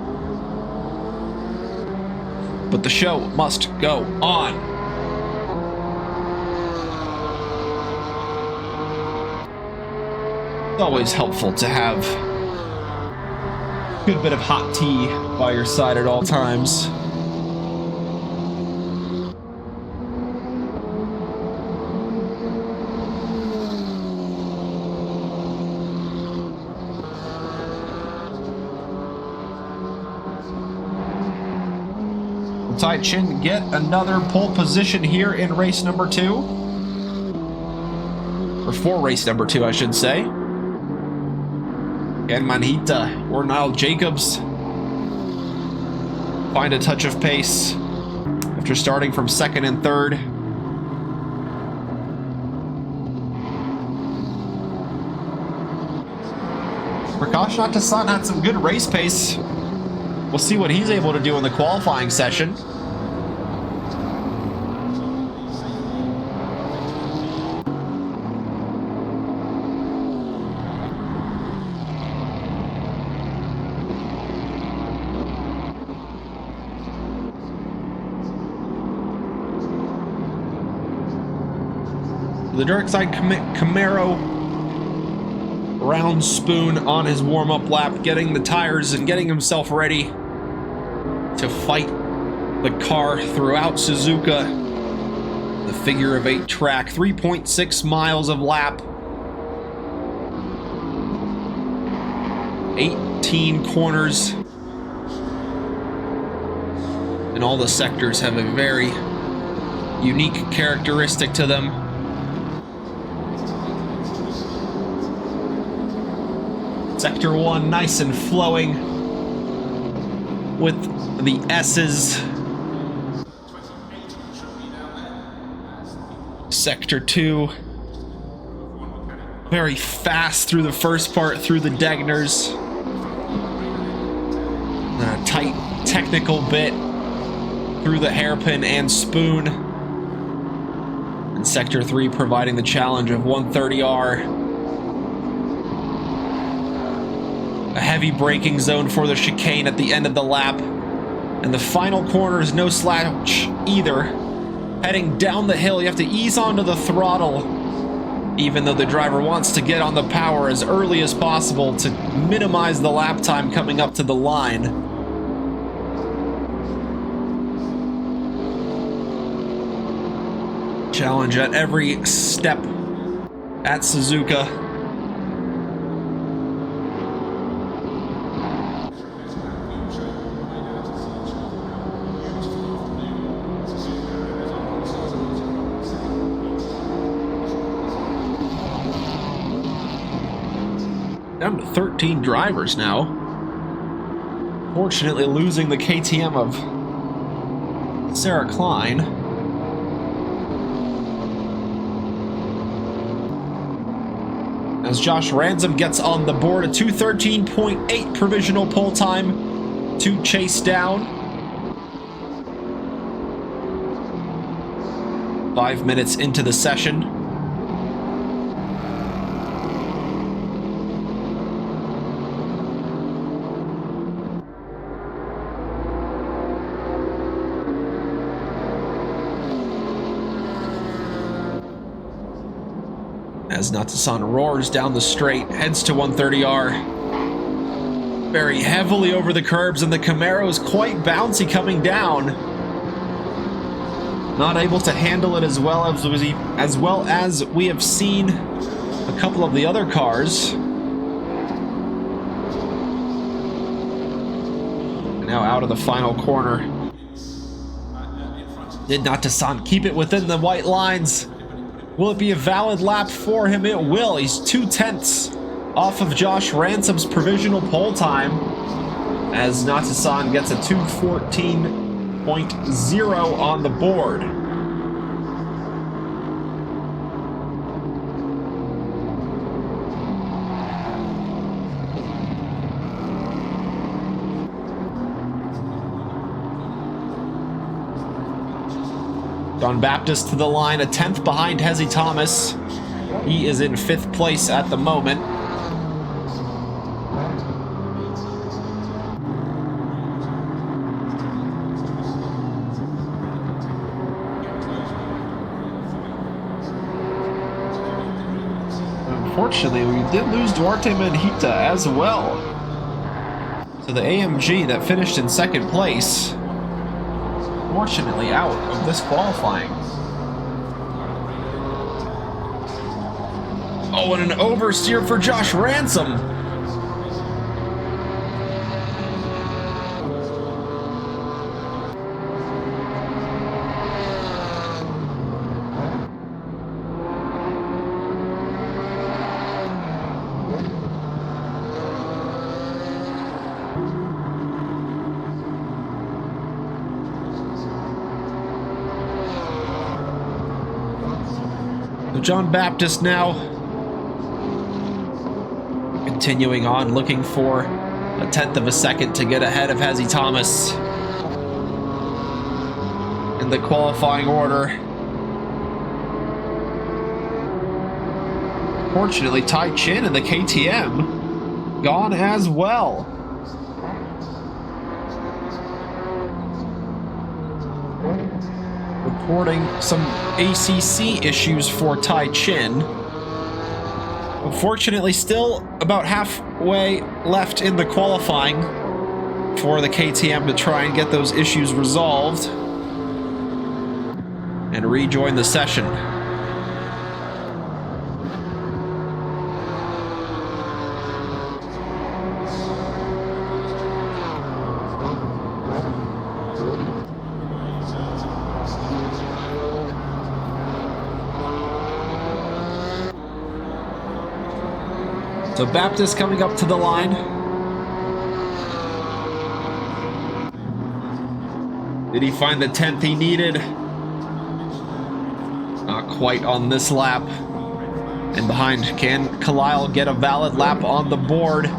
But the show must go on. It's always helpful to have a good bit of hot tea by your side at all times. Tai Chin get another pole position here in race number 2. Or for race number 2, I should say. And Manhita or Niall Jacobs find a touch of pace after starting from 2nd and 3rd. Prakash Natasan had some good race pace. We'll see what he's able to do in the qualifying session. The dark side Camaro round spoon on his warm-up lap, getting the tires and getting himself ready to fight the car throughout Suzuka. The figure of 8 track, 3.6 miles of lap, 18 corners, and all the sectors have a very unique characteristic to them. Sector 1 nice and flowing with the S's. Sector 2 very fast through the first part, through the Degners. A tight technical bit through the hairpin and spoon. And Sector 3 providing the challenge of 130R. A heavy braking zone for the chicane at the end of the lap. And the final corner is no slouch either. Heading down the hill, you have to ease onto the throttle, even though the driver wants to get on the power as early as possible to minimize the lap time coming up to the line. Challenge at every step at Suzuka. Down to 13 drivers now. Fortunately, losing the KTM of Sarah Klein. As Josh Ransom gets on the board, a 2:13.8 provisional pole time to chase down. 5 minutes into the session. As Natsusan roars down the straight, heads to 130R. Very heavily over the curbs, and the Camaro is quite bouncy coming down. Not able to handle it as well as we have seen a couple of the other cars. Now out of the final corner. Did Natsusan keep it within the white lines? Will it be a valid lap for him? It will. He's 2/10 off of Josh Ransom's provisional pole time, as Natsusan gets a 2:14.0 on the board. Don Baptist to the line, a 10th behind Hezzy Thomas. He is in 5th place at the moment. Unfortunately, we did lose Duarte Manhita as well. So the AMG that finished in 2nd place, fortunately out of this qualifying. Oh, and an oversteer for Josh Ransom. John Baptist now continuing on, looking for a 1/10 of a second to get ahead of Hazzy Thomas in the qualifying order. Fortunately, Tai Chin in the KTM gone as well. Reporting some ACC issues for Tai Chin. Unfortunately, still about halfway left in the qualifying for the KTM to try and get those issues resolved and rejoin the session. So Baptist coming up to the line. Did he find the 10th he needed? Not quite on this lap. And behind, can Khalil get a valid lap on the board?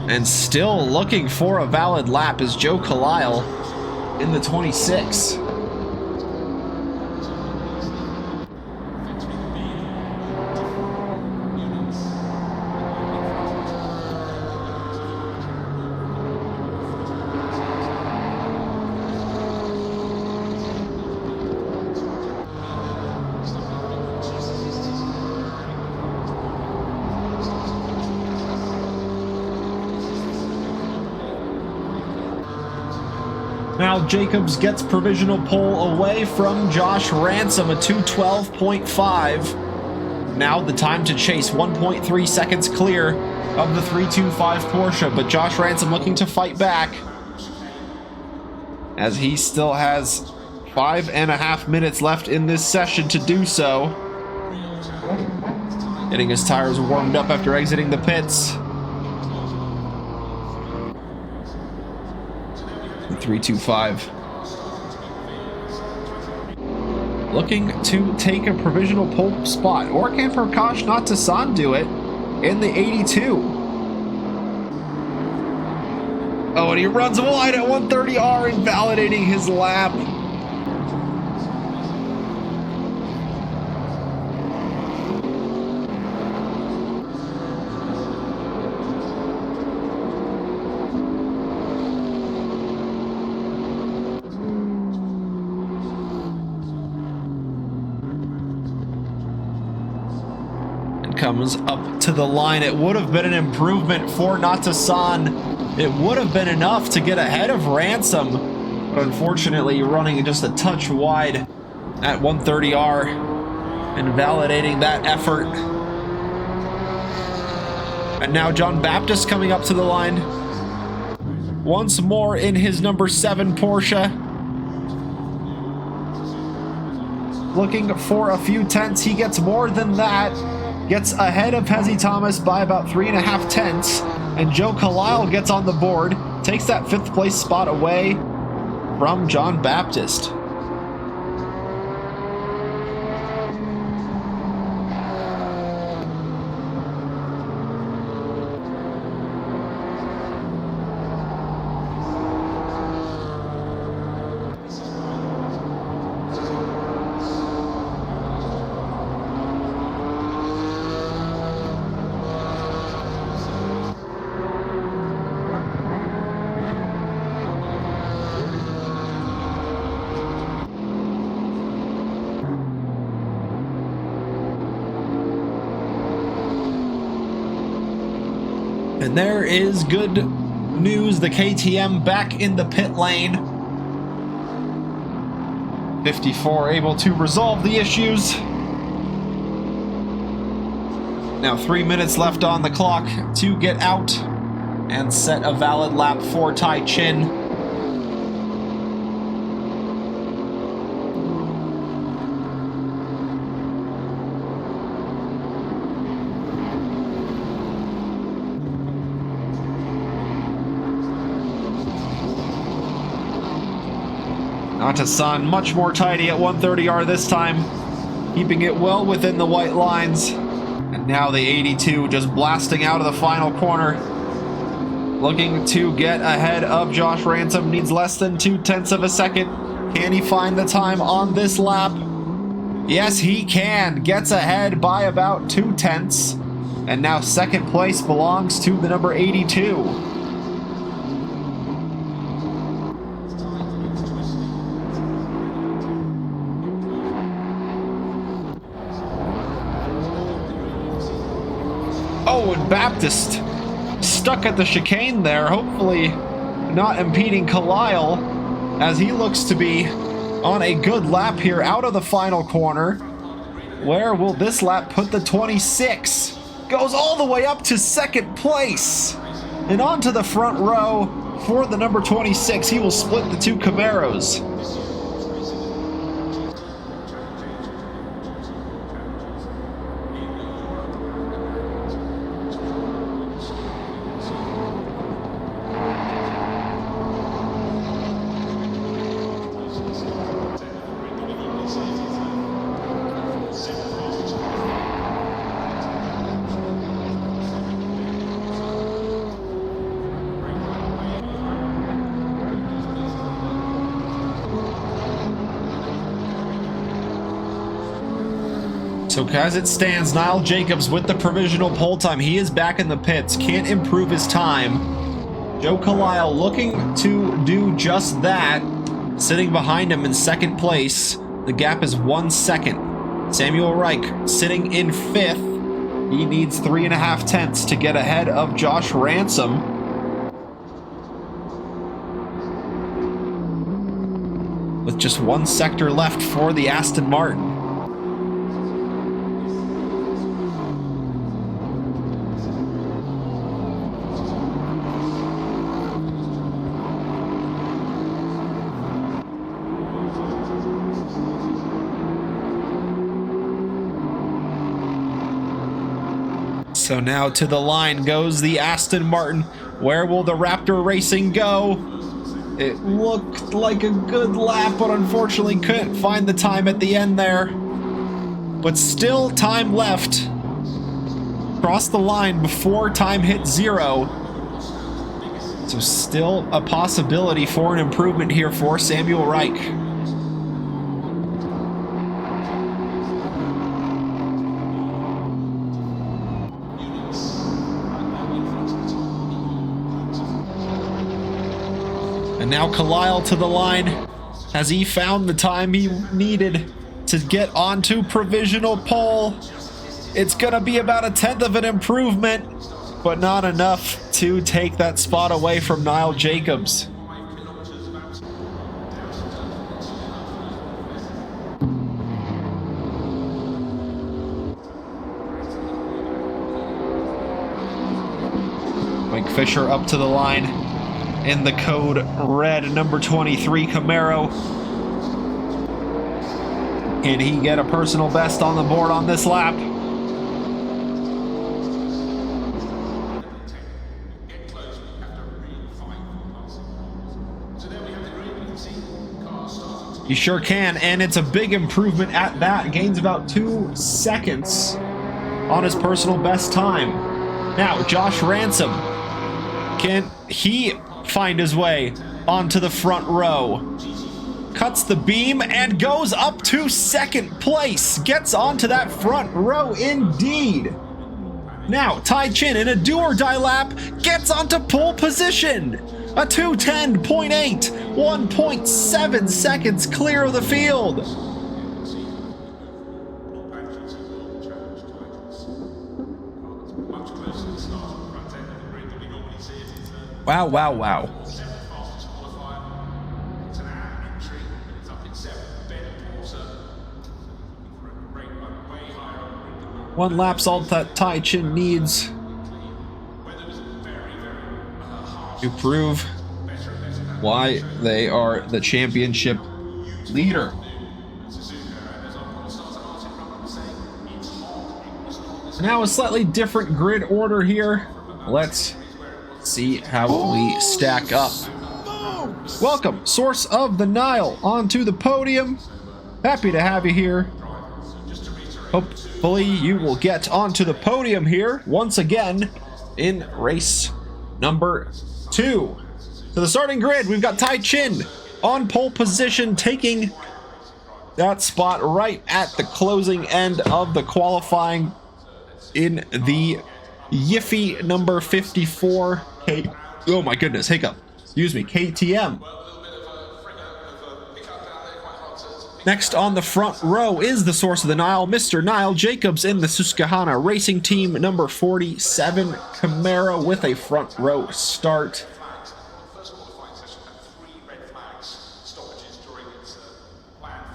And still looking for a valid lap is Joe Khalil in the 26. Now Jacobs gets provisional pole away from Josh Ransom, a 2:12.5. Now the time to chase, 1.3 seconds clear of the 325 Porsche, but Josh Ransom looking to fight back as he still has 5.5 minutes left in this session to do so. Getting his tires warmed up after exiting the pits. 325. Looking to take a provisional pole spot, or can Prakash Natasan do it in the 82? Oh, and he runs wide at 130R, invalidating his lap. Comes up to the line. It would have been an improvement for Natasan. It would have been enough to get ahead of Ransom, but unfortunately running just a touch wide at 130R, invalidating that effort. And now John Baptist coming up to the line once more in his number 7 Porsche, looking for a few tenths. He gets more than that. Gets ahead of Hazzy Thomas by about 3.5 tenths, and Joe Khalil gets on the board, takes that 5th place spot away from John Baptist. And there is good news. The KTM back in the pit lane. 54 able to resolve the issues. Now 3 minutes left on the clock to get out and set a valid lap for Tai Chin. Natasan much more tidy at 130R this time. keeping it well within the white lines. And now the 82 just blasting out of the final corner. Looking to get ahead of Josh Ransom, needs less than 0.2 of a second. Can he find the time on this lap? Yes, he can. Gets ahead by about 0.2. And now second place belongs to the number 82. Oh, and Baptist stuck at the chicane there, hopefully not impeding Khalil, as he looks to be on a good lap here out of the final corner. Where will this lap put the 26? Goes all the way up to second place and onto the front row for the number 26. He will split the two Camaros. So as it stands, Niall Jacobs with the provisional pole time. He is back in the pits. Can't improve his time. Joe Khalil looking to do just that. Sitting behind him in second place. The gap is 1 second. Samuel Reich sitting in fifth. He needs 3.5 tenths to get ahead of Josh Ransom. With just one sector left for the Aston Martin. So now to the line goes the Aston Martin. Where will the Raptor Racing go? It looked like a good lap, but unfortunately couldn't find the time at the end there. But still time left. Cross the line before time hit 0. So still a possibility for an improvement here for Samuel Reich. And now Khalil to the line. Has he found the time he needed to get onto provisional pole? It's gonna be about 1/10 of an improvement, but not enough to take that spot away from Niall Jacobs. Mike Fisher up to the line in the code red number 23 Camaro. Can he get a personal best on the board on this lap? He sure can, and it's a big improvement at that. Gains about 2 seconds on his personal best time. Now, Josh Ransom. Can he find his way onto the front row? Cuts the beam and goes up to second place. Gets onto that front row indeed. Now, Tai Chin in a do-or-die lap gets onto pole position. A 2:10.8, 1.7 seconds clear of the field. Wow, wow, wow. One lap's all that Tai Chin needs to prove why they are the championship leader. Now a slightly different grid order here. Let's see how we stack up. Welcome, Source of the Nile, onto the podium. Happy to have you here. Hopefully you will get onto the podium here once again in race number 2. To the starting grid, we've got Tai Chin on pole position, taking that spot right at the closing end of the qualifying in the Yiffy number 54 oh my goodness, hiccup. Excuse me, KTM. Next on the front row is the source of the Nile, Mr. Nile Jacobs in the Susquehanna Racing Team number 47 Camaro with a front row start.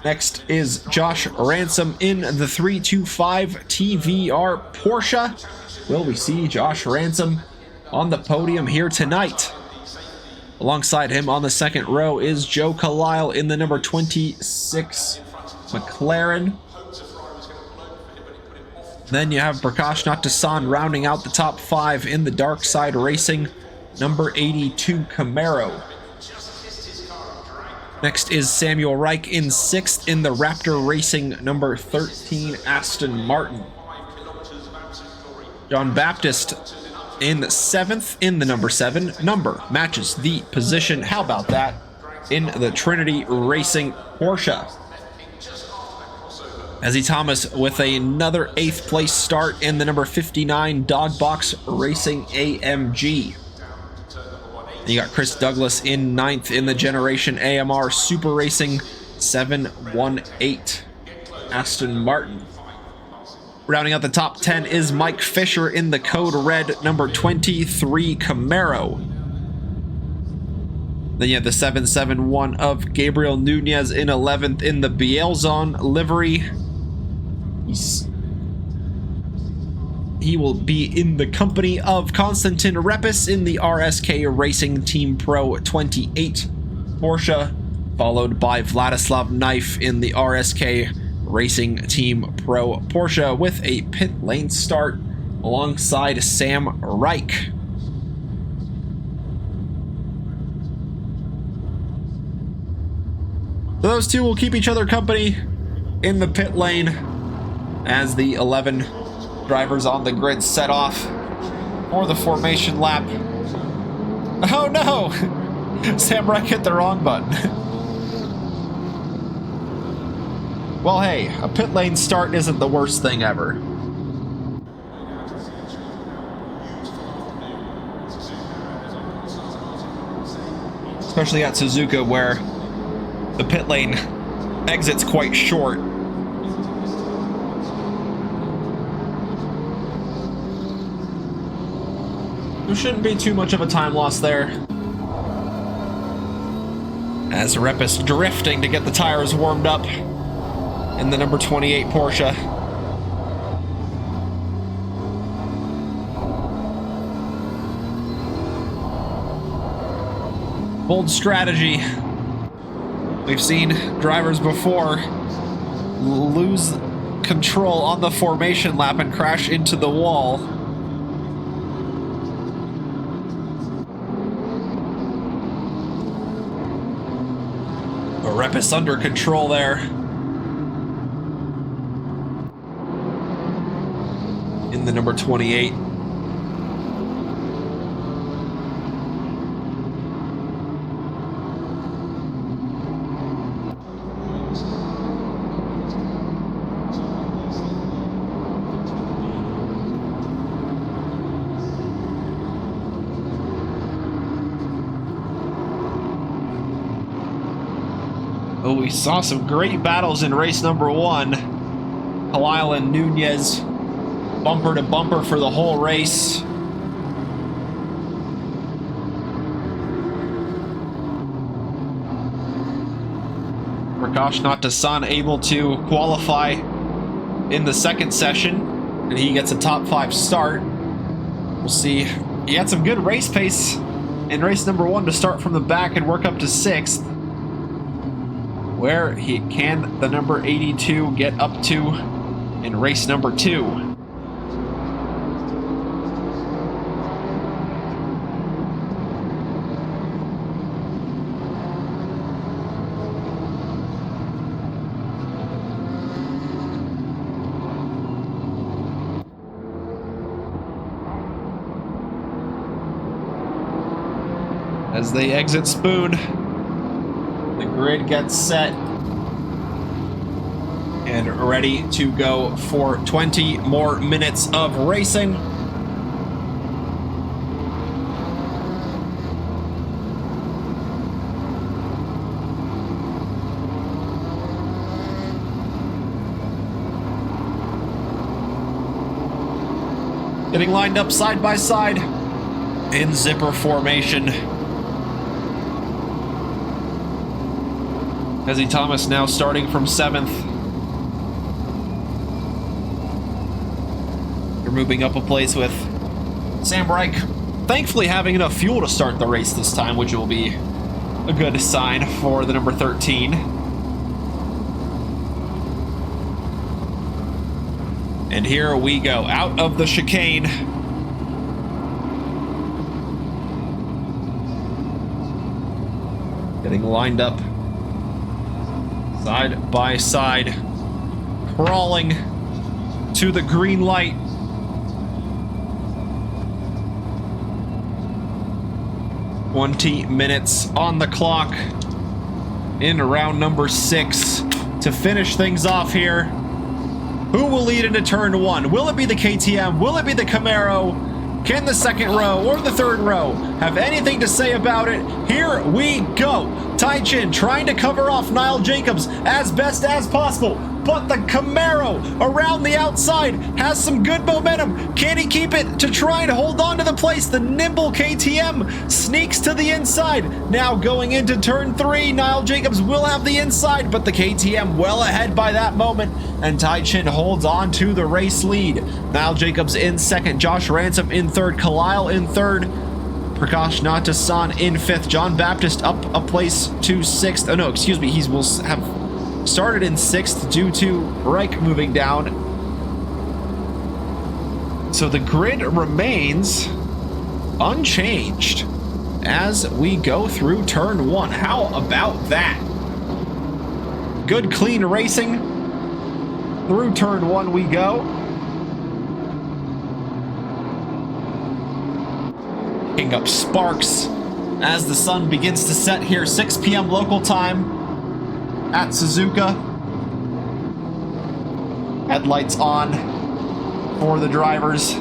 Next is Josh Ransom in the 325 TVR Porsche. Will we see Josh Ransom on the podium here tonight? Alongside him on the second row is Joe Kalile in the number 26 McLaren. Then you have Prakash Natasan rounding out the top 5 in the Dark Side Racing number 82 Camaro. Next is Samuel Reich in 6th in the Raptor Racing number 13 Aston Martin. John Baptist in 7th in the number 7. Number matches the position. How about that? In the Trinity Racing Porsche. Ezzy Thomas with another 8th place start in the number 59 Dogbox Racing AMG. You got Chris Douglas in 9th in the Generation AMR Super Racing 718 Aston Martin. Rounding out the top 10 is Mike Fisher in the Code Red number 23 Camaro. Then you have the 771 of Gabriel Nunez in 11th in the Bielzon livery. He will be in the company of Konstantin Repis in the RSK Racing Team Pro 28 Porsche, followed by Vladislav Knife in the RSK Racing Team Pro Porsche with a pit lane start alongside Sam Reich. Those two will keep each other company in the pit lane as the 11 drivers on the grid set off for the formation lap. Oh no! Sam Reich hit the wrong button. Well, hey, a pit lane start isn't the worst thing ever. Especially at Suzuka, where the pit lane exit's quite short. There shouldn't be too much of a time loss there. As Repis drifting to get the tires warmed up in the number 28 Porsche. Bold strategy. We've seen drivers before lose control on the formation lap and crash into the wall. Repis under control there. In the number 28. Oh, we saw some great battles in race number 1. Kalile and Nunez bumper to bumper for the whole race. Prakash Natasan able to qualify in the second session, and he gets a top 5 start. We'll see. He had some good race pace in race number 1 to start from the back and work up to 6th. Where can the number 82 get up to in race number 2? As they exit Spoon, the grid gets set and ready to go for 20 more minutes of racing. Getting lined up side by side in zipper formation. Hezzy Thomas now starting from 7th. You're moving up a place with Sam Reich. Thankfully having enough fuel to start the race this time, which will be a good sign for the number 13. And here we go, out of the chicane. Getting lined up side by side, crawling to the green light. "20 minutes on the clock in round number 6 to finish things off here. Who will lead into turn 1? Will it be the KTM? Will it be the Camaro? Can the second row or the third row have anything to say about it? Here we go. Taichin trying to cover off Niall Jacobs as best as possible, but the Camaro around the outside has some good momentum. Can he keep it to try and hold on to the place? The nimble KTM sneaks to the inside. Now going into turn 3, Niall Jacobs will have the inside, but the KTM well ahead by that moment, and Taichin holds on to the race lead. Niall Jacobs in 2nd, Josh Ransom in 3rd, Khalil in 3rd, Prakash Natasan in 5th, John Baptist up a place to 6th. Oh no, excuse me, he will have started in 6th due to Reich moving down. So the grid remains unchanged as we go through turn 1. How about that? Good clean racing. Through turn 1 we go. Picking up sparks as the sun begins to set here, 6 p.m. local time at Suzuka. Headlights on for the drivers.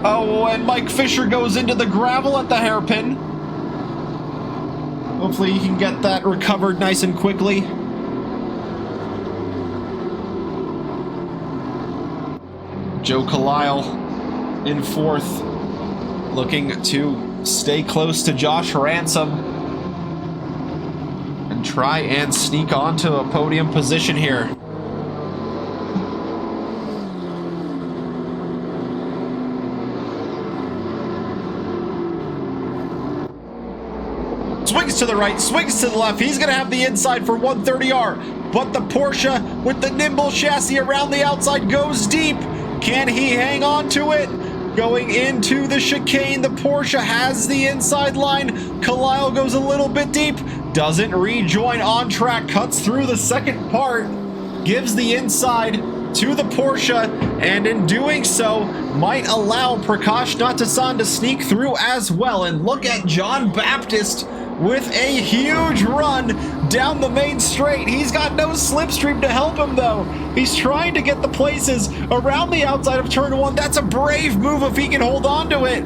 Oh, and Mike Fisher goes into the gravel at the hairpin. Hopefully he can get that recovered nice and quickly. Joe Khalil in 4th, looking to stay close to Josh Ransom and try and sneak onto a podium position here. Swings to the right, swings to the left. He's going to have the inside for 130R, but the Porsche with the nimble chassis around the outside goes deep. Can he hang on to it? Going into the chicane, the Porsche has the inside line. Khalil goes a little bit deep, doesn't rejoin on track, cuts through the second part, gives the inside to the Porsche, and in doing so, might allow Prakash Natasan to sneak through as well. And look at John Baptist with a huge run down the main straight. He's got no slipstream to help him though. He's trying to get the places around the outside of turn 1. That's a brave move if he can hold on to it.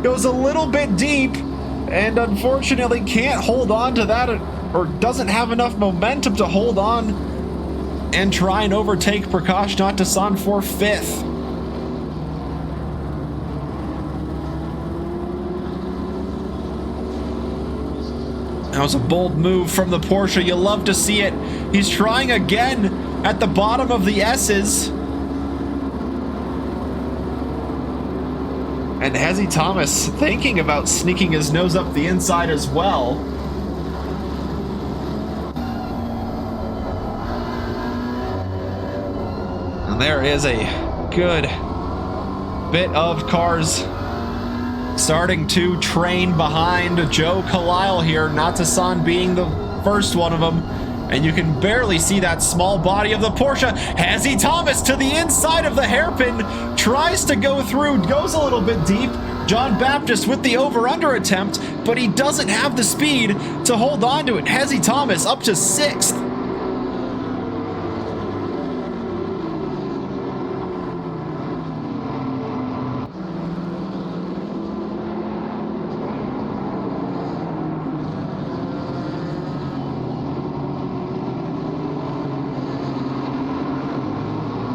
Goes a little bit deep and unfortunately can't hold on to that, or doesn't have enough momentum to hold on and try and overtake Prakash Natasan for 5th. That was a bold move from the Porsche. You love to see it. He's trying again at the bottom of the S's. And Hezzy Thomas thinking about sneaking his nose up the inside as well. And there is a good bit of cars starting to train behind Joe Khalil here, Natasan being the first one of them. And you can barely see that small body of the Porsche. Hezzy Thomas to the inside of the hairpin, tries to go through, goes a little bit deep, John Baptist with the over-under attempt, but he doesn't have the speed to hold on to it. Hezzy Thomas up to 6th.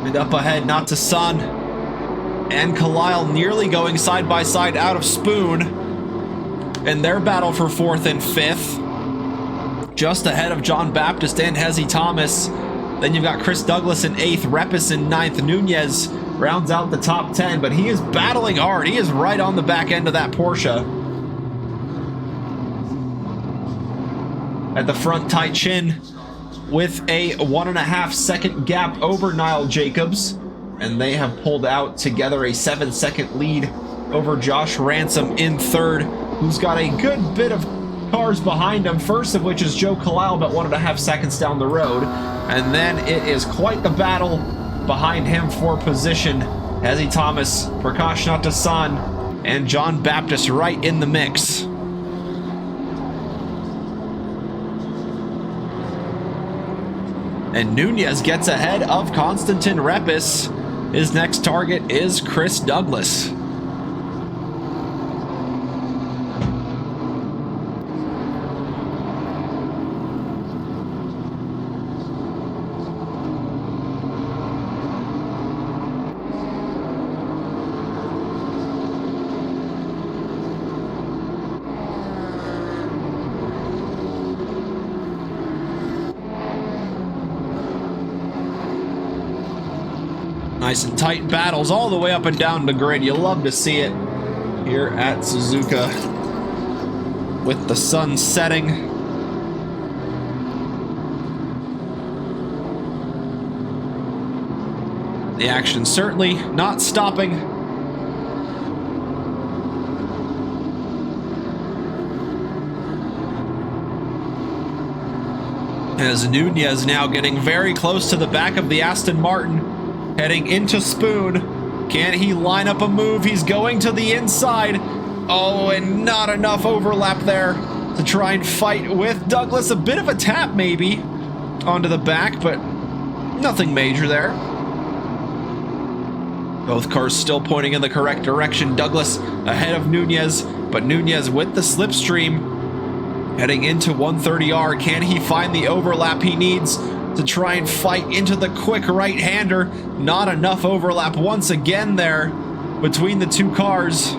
And up ahead, not to Sun and Khalil nearly going side by side out of Spoon in their battle for 4th and 5th, just ahead of John Baptist and Hezzy Thomas. Then you've got Chris Douglas in 8th, Repis in 9th. Nunez rounds out the top 10, but he is battling hard. He is right on the back end of that Porsche. At the front, Tai Chin with a 1.5 second gap over Niall Jacobs, and they have pulled out together a 7-second lead over Josh Ransom in 3rd, who's got a good bit of cars behind him, first of which is Joe Khalil, about 1.5 seconds down the road, and then it is quite the battle behind him for position. Hezzy Thomas, Prakash Natasan, and John Baptist right in the mix. And Nunez gets ahead of Konstantin Repis. His next target is Chris Douglas. Nice and tight battles all the way up and down the grid. You love to see it here at Suzuka with the sun setting. The action certainly not stopping. As Nunez now getting very close to the back of the Aston Martin, heading into Spoon. Can he line up a move? He's going to the inside. Oh, and not enough overlap there to try and fight with Douglas. A bit of a tap maybe onto the back, but nothing major there. Both cars still pointing in the correct direction. Douglas ahead of Nunez, but Nunez with the slipstream heading into 130R. Can he find the overlap he needs to try and fight into the quick right-hander? Not enough overlap once again there between the two cars.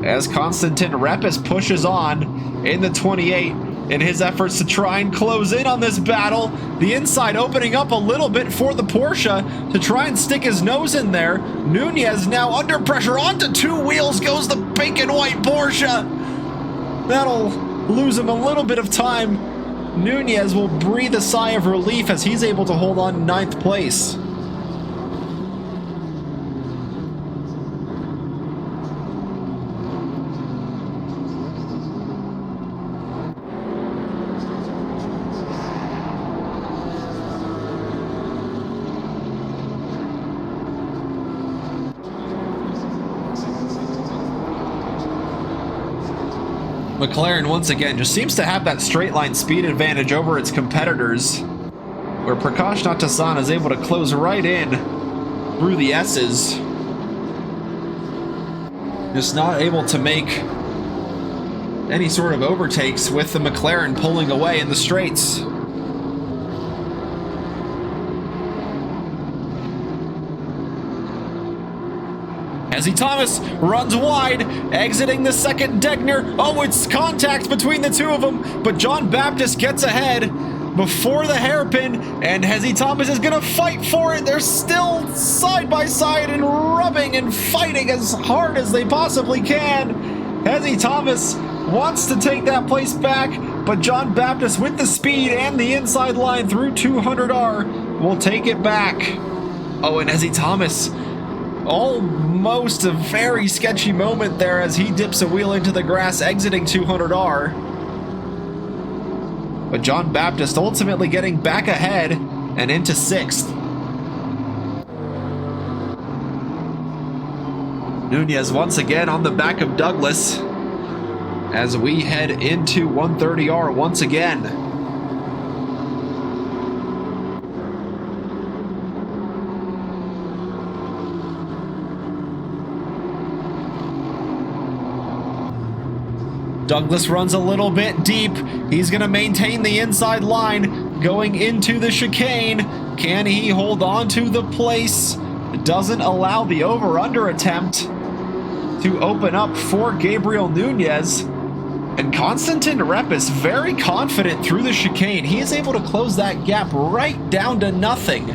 As Konstantin Repis pushes on in the 28 in his efforts to try and close in on this battle. The inside opening up a little bit for the Porsche to try and stick his nose in there. Nunez now under pressure, onto two wheels goes the pink and white Porsche. That'll lose him a little bit of time. Nunez will breathe a sigh of relief as he's able to hold on 9th place. McLaren once again just seems to have that straight line speed advantage over its competitors, where Prakash Natasan is able to close right in through the S's. Just not able to make any sort of overtakes with the McLaren pulling away in the straights. Hezzy Thomas runs wide, exiting the second Degner. Oh, it's contact between the two of them, but John Baptist gets ahead before the hairpin, and Hezzy Thomas is going to fight for it. They're still side by side and rubbing and fighting as hard as they possibly can. Hezzy Thomas wants to take that place back, but John Baptist with the speed and the inside line through 200R will take it back. Oh, and Hezzy Thomas, almost a very sketchy moment there as he dips a wheel into the grass exiting 200R. But John Baptist ultimately getting back ahead and into 6th. Nunez once again on the back of Douglas as we head into 130R once again. Douglas runs a little bit deep. He's going to maintain the inside line going into the chicane. Can he hold on to the place? It doesn't allow the over-under attempt to open up for Gabriel Nunez. And Konstantin Repis very confident through the chicane. He is able to close that gap right down to nothing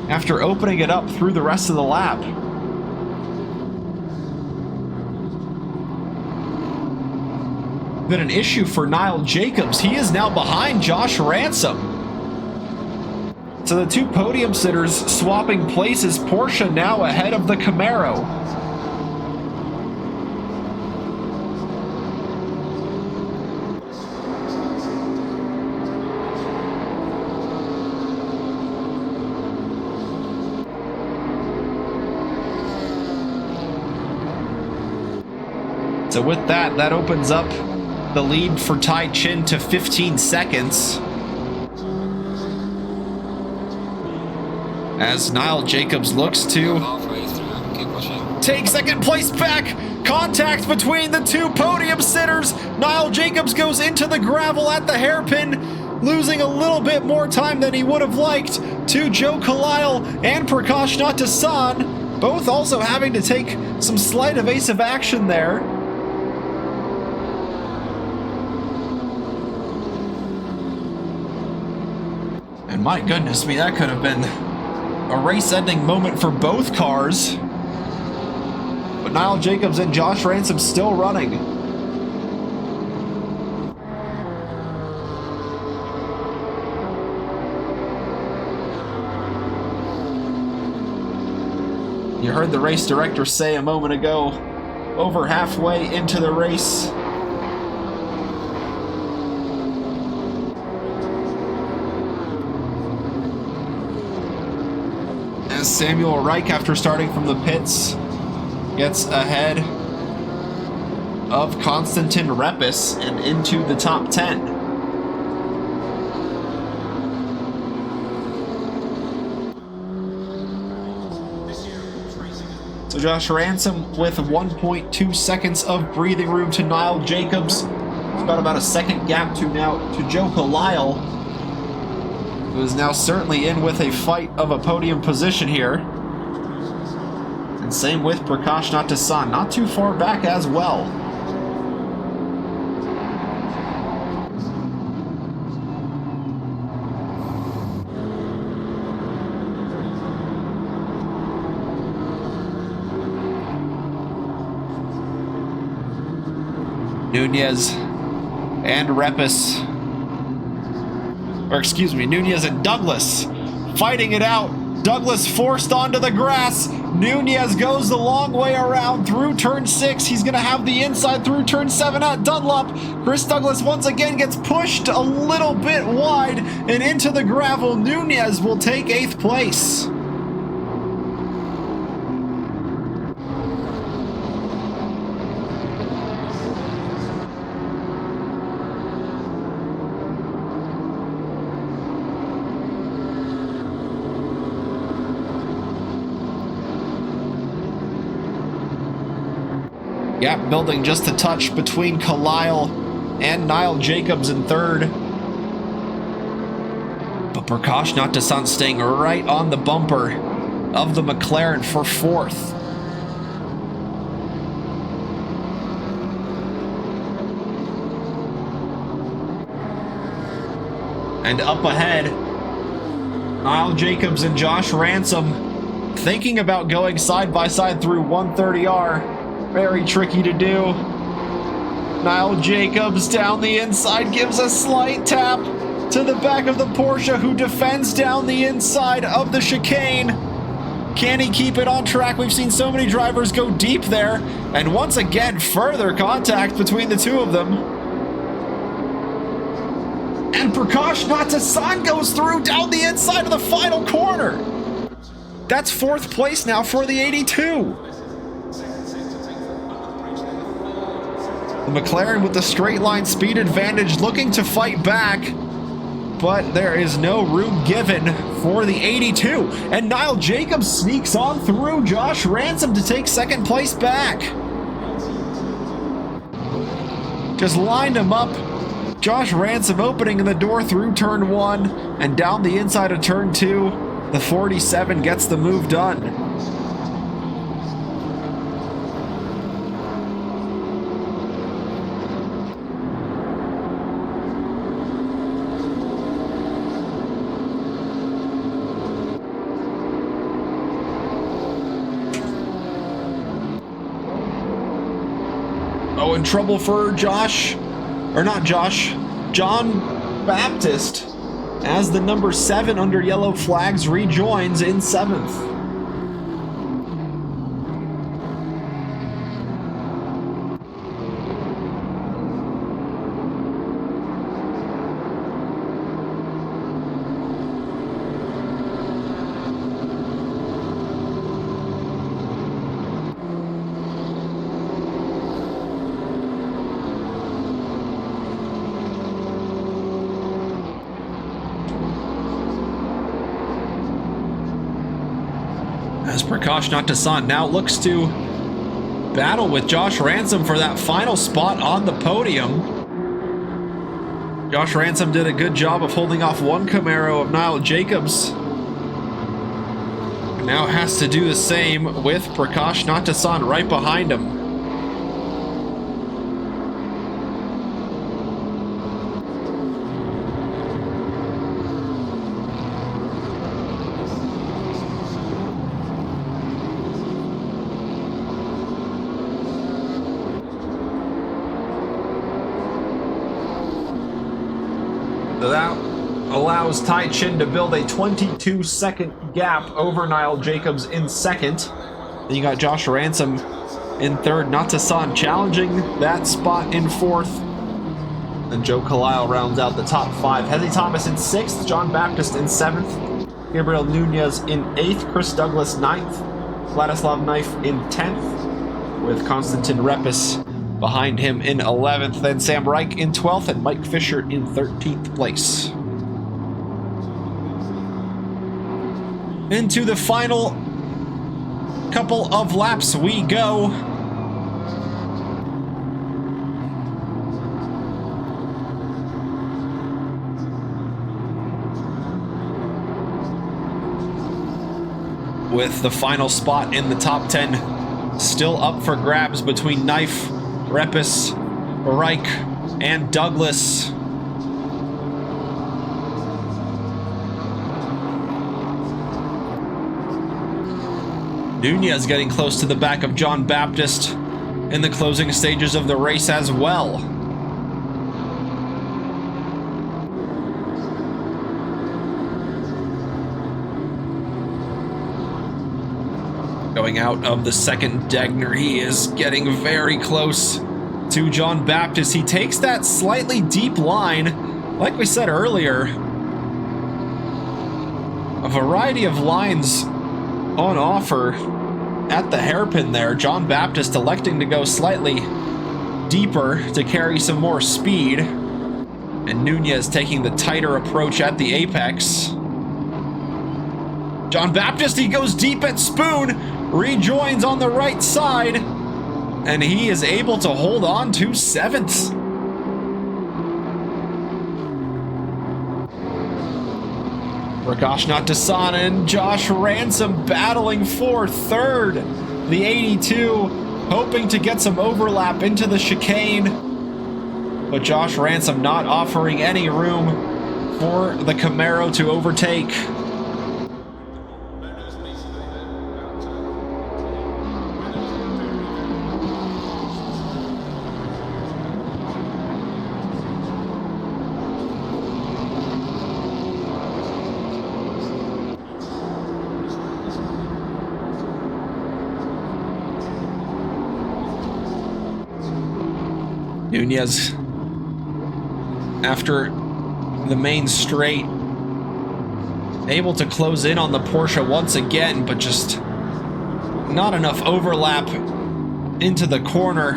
after opening it up through the rest of the lap. Been an issue for Niall Jacobs. He is now behind Josh Ransom. So the two podium sitters swapping places. Porsche now ahead of the Camaro. So with that, that opens up the lead for Tai Chin to 15 seconds. As Niall Jacobs looks to take second place back. Contact between the two podium sitters. Niall Jacobs goes into the gravel at the hairpin, losing a little bit more time than he would have liked to Joe Kalile and Prakash Natasan, both also having to take some slight evasive action there. And my goodness me, that could have been a race-ending moment for both cars. But Niall Jacobs and Josh Ransom still running. You heard the race director say a moment ago, over halfway into the race, Samuel Reich, after starting from the pits, gets ahead of Konstantin Repis and into the top 10. So Josh Ransom with 1.2 seconds of breathing room to Niall Jacobs. It's about a second gap to Joe Kalile, who is now certainly in with a fight of a podium position here. And same with Prakash Natasan, not too far back as well. Nunez and Repis, or excuse me, Nunez and Douglas fighting it out. Douglas forced onto the grass. Nunez goes the long way around through turn 6. He's going to have the inside through turn 7 at Dunlop. Chris Douglas once again gets pushed a little bit wide and into the gravel. Nunez will take 8th place. Gap building just a touch between Kalile and Niall Jacobs in 3rd. But Prakash Natasan staying right on the bumper of the McLaren for 4th. And up ahead, Niall Jacobs and Josh Ransom thinking about going side by side through 130R. Very tricky to do. Niall Jacobs down the inside gives a slight tap to the back of the Porsche, who defends down the inside of the chicane. Can he keep it on track? We've seen so many drivers go deep there. And once again, further contact between the two of them. And Prakash Natasan goes through down the inside of the final corner. That's 4th place now for the 82. McLaren with the straight line speed advantage looking to fight back, but there is no room given for the 82. And Niall Jacobs sneaks on through Josh Ransom to take second place back. Just lined him up. Josh Ransom opening the door through turn 1 and down the inside of turn 2. The 47 gets the move done. Oh, in trouble for John Baptist, as the number 7 under yellow flags rejoins in 7th. As Prakash Natasan now looks to battle with Josh Ransom for that final spot on the podium. Josh Ransom did a good job of holding off one Camaro of Niall Jacobs. Now has to do the same with Prakash Natasan right behind him. So that allows Tai Chin to build a 22-second gap over Niall Jacobs in second. Then you got Josh Ransom in third, Natasan challenging that spot in fourth. And Joe Kalile rounds out the top 5. Hezzy Thomas in 6th, John Baptist in 7th, Gabriel Nunez in 8th, Chris Douglas 9th, Vladislav Knife in 10th, with Konstantin Repis behind him in 11th, then Sam Reich in 12th, and Mike Fisher in 13th place. Into the final couple of laps we go. With the final spot in the top 10 still up for grabs between Knife, Repis, Reich, and Douglas. Nunez getting close to the back of John Baptist in the closing stages of the race as well. Going out of the second Degner, he is getting very close to John Baptist. He takes that slightly deep line. Like we said earlier, a variety of lines on offer at the hairpin there. John Baptist electing to go slightly deeper to carry some more speed, and Nunez taking the tighter approach at the apex. John Baptist, he goes deep at Spoon, rejoins on the right side, and he is able to hold on to 7th. Prakash Natasan and Josh Ransom battling for 3rd. The 82 hoping to get some overlap into the chicane, but Josh Ransom not offering any room for the Camaro to overtake. Nunez, after the main straight, able to close in on the Porsche once again, but just not enough overlap into the corner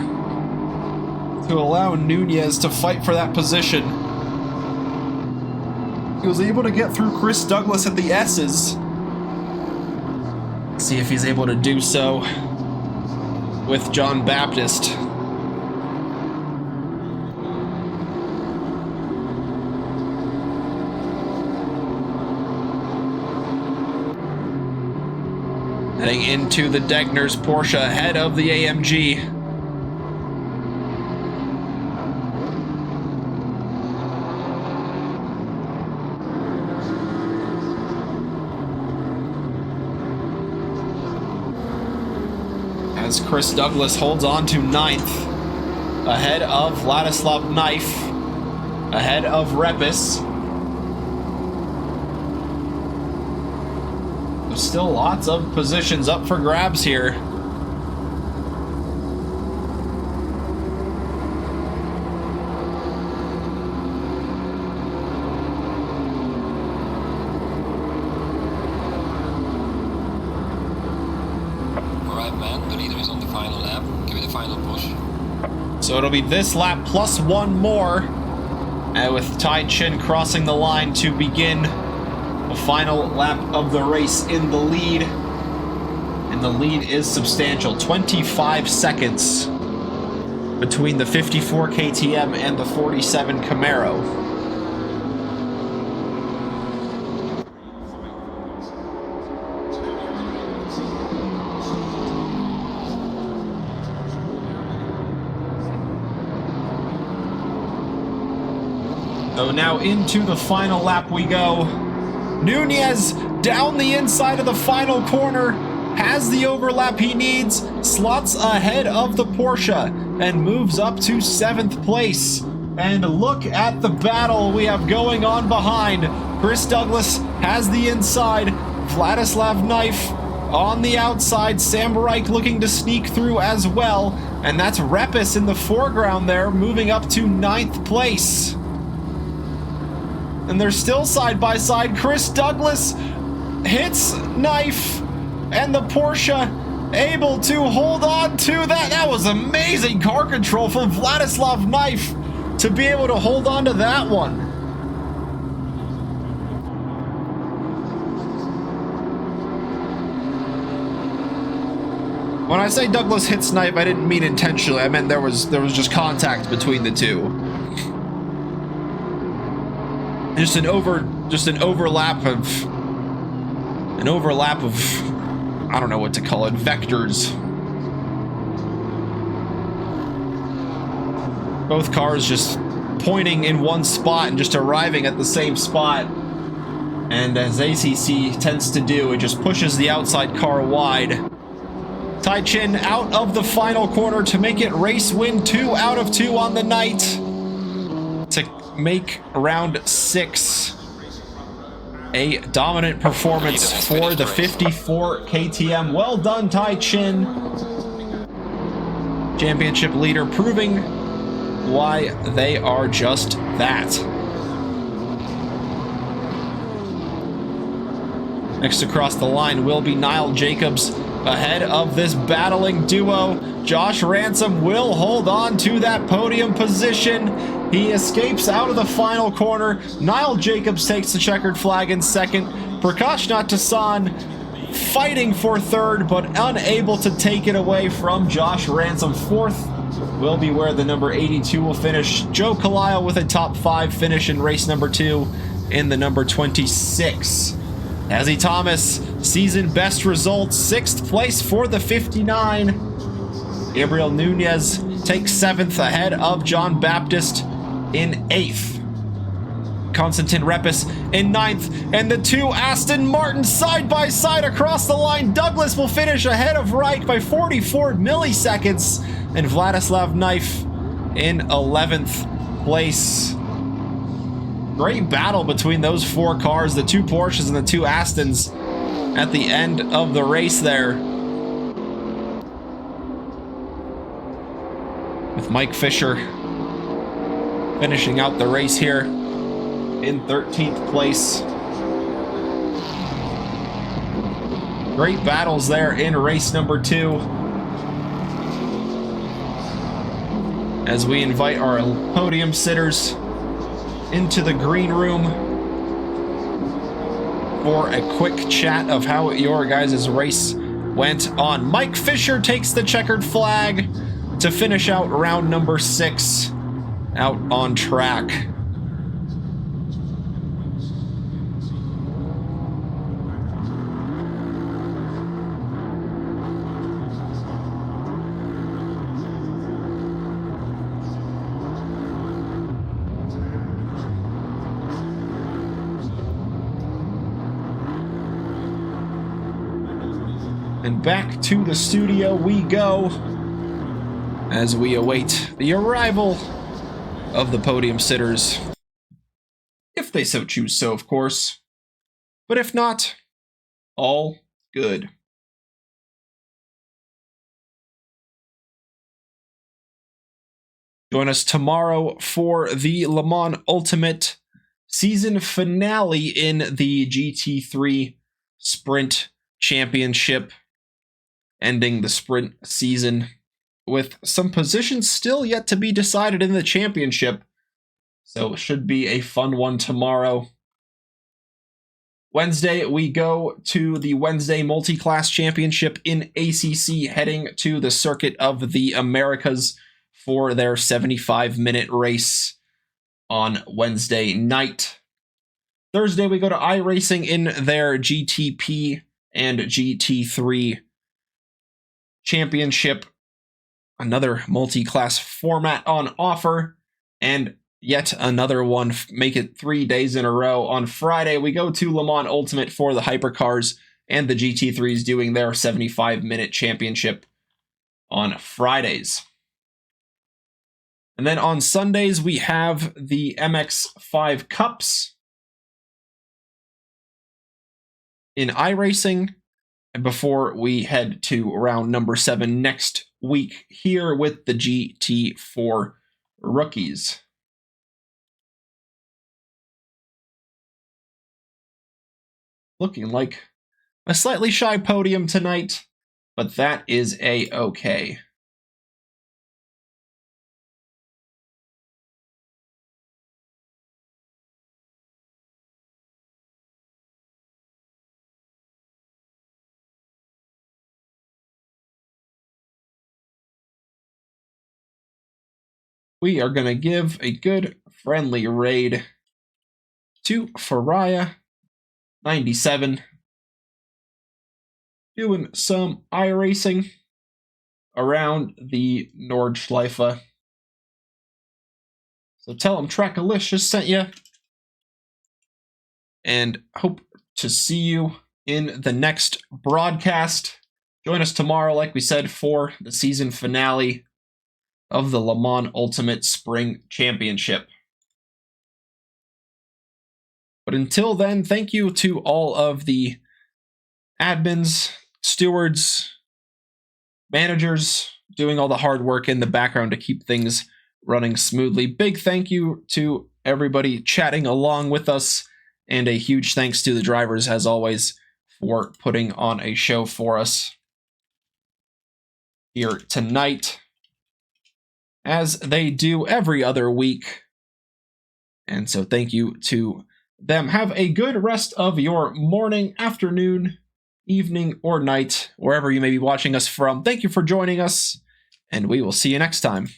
to allow Nunez to fight for that position. He was able to get through Chris Douglas at the S's. See if he's able to do so with John Baptist. Heading into the Degner's Porsche ahead of the AMG. As Chris Douglas holds on to 9th, ahead of Vladislav Knife, ahead of Repis. There's still lots of positions up for grabs here. So it'll be this lap plus one more, with Tai Chin crossing the line to begin the final lap of the race in the lead. And the lead is substantial, 25 seconds between the 54 KTM and the 47 Camaro. So now into the final lap we go. Nunez down the inside of the final corner, has the overlap he needs, slots ahead of the Porsche, and moves up to 7th place. And look at the battle we have going on behind. Chris Douglas has the inside, Vladislav Knife on the outside, Sam Reich looking to sneak through as well, and that's Repis in the foreground there, moving up to 9th place. And they're still side by side. Chris Douglas hits Knife, and the Porsche able to hold on to that. That was amazing car control from Vladislav Knife to be able to hold on to that one. When I say Douglas hits Knife, I didn't mean intentionally. I meant there was just contact between the two. Just an overlap of I don't know what to call it, vectors. Both cars just pointing in one spot and just arriving at the same spot. And as ACC tends to do, it just pushes the outside car wide. Tai Chin out of the final corner to make it race win 2 out of 2 on the night, to make round 6 a dominant performance for the 54 KTM. Well done, Tai Chin. Championship leader, proving why they are just that. Next across the line will be Niall Jacobs. Ahead of this battling duo, Josh Ransom will hold on to that podium position. He escapes out of the final corner. Niall Jacobs takes the checkered flag in second. Prakash Natasan fighting for third, but unable to take it away from Josh Ransom. Fourth will be where the number 82 will finish. Joe Kalile with a top 5 finish in race number 2 in the number 26. Ezzy Thomas, season best results, 6th place for the 59. Gabriel Nunez takes 7th ahead of John Baptist in 8th. Konstantin Repis in 9th, and the two Aston Martins side by side across the line. Douglas will finish ahead of Reich by 44 milliseconds, and Vladislav Knife in 11th place. Great battle between those 4 cars, the 2 Porsches and the 2 Astons at the end of the race there. With Mike Fisher finishing out the race here in 13th place. Great battles there in race number 2. as we invite our podium sitters into the green room for a quick chat of how your guys' race went on. Mike Fisher takes the checkered flag to finish out round number 6 out on track. And back to the studio we go as we await the arrival of the podium sitters. If they so choose so, of course. But if not, all good. Join us tomorrow for the Le Mans Ultimate season finale in the GT3 Sprint Championship, ending the sprint season with some positions still yet to be decided in the championship. So it should be a fun one tomorrow. Wednesday, we go to the Wednesday Multi-Class Championship in ACC, heading to the Circuit of the Americas for their 75-minute race on Wednesday night. Thursday, we go to iRacing in their GTP and GT3 Championship. Another multi-class format on offer, and yet another one. Make it 3 days in a row. On Friday, we go to Le Mans Ultimate for the hypercars, and the GT3s doing their 75-minute championship on Fridays. And then on Sundays, we have the MX5 Cups in iRacing, and before we head to round number 7 next week here with the GT4 rookies. Looking like a slightly shy podium tonight, but that is a-okay. We are going to give a good friendly raid to Faria 97, doing some iRacing around the Nordschleife. So tell him Trackalicious sent you, and hope to see you in the next broadcast. Join us tomorrow, like we said, for the season finale of the Le Mans Ultimate Spring Championship. But until then, thank you to all of the admins, stewards, managers, doing all the hard work in the background to keep things running smoothly. Big thank you to everybody chatting along with us, and a huge thanks to the drivers, as always, for putting on a show for us here tonight, as they do every other week. And so thank you to them. Have a good rest of your morning, afternoon, evening, or night, wherever you may be watching us from. Thank you for joining us, and we will see you next time.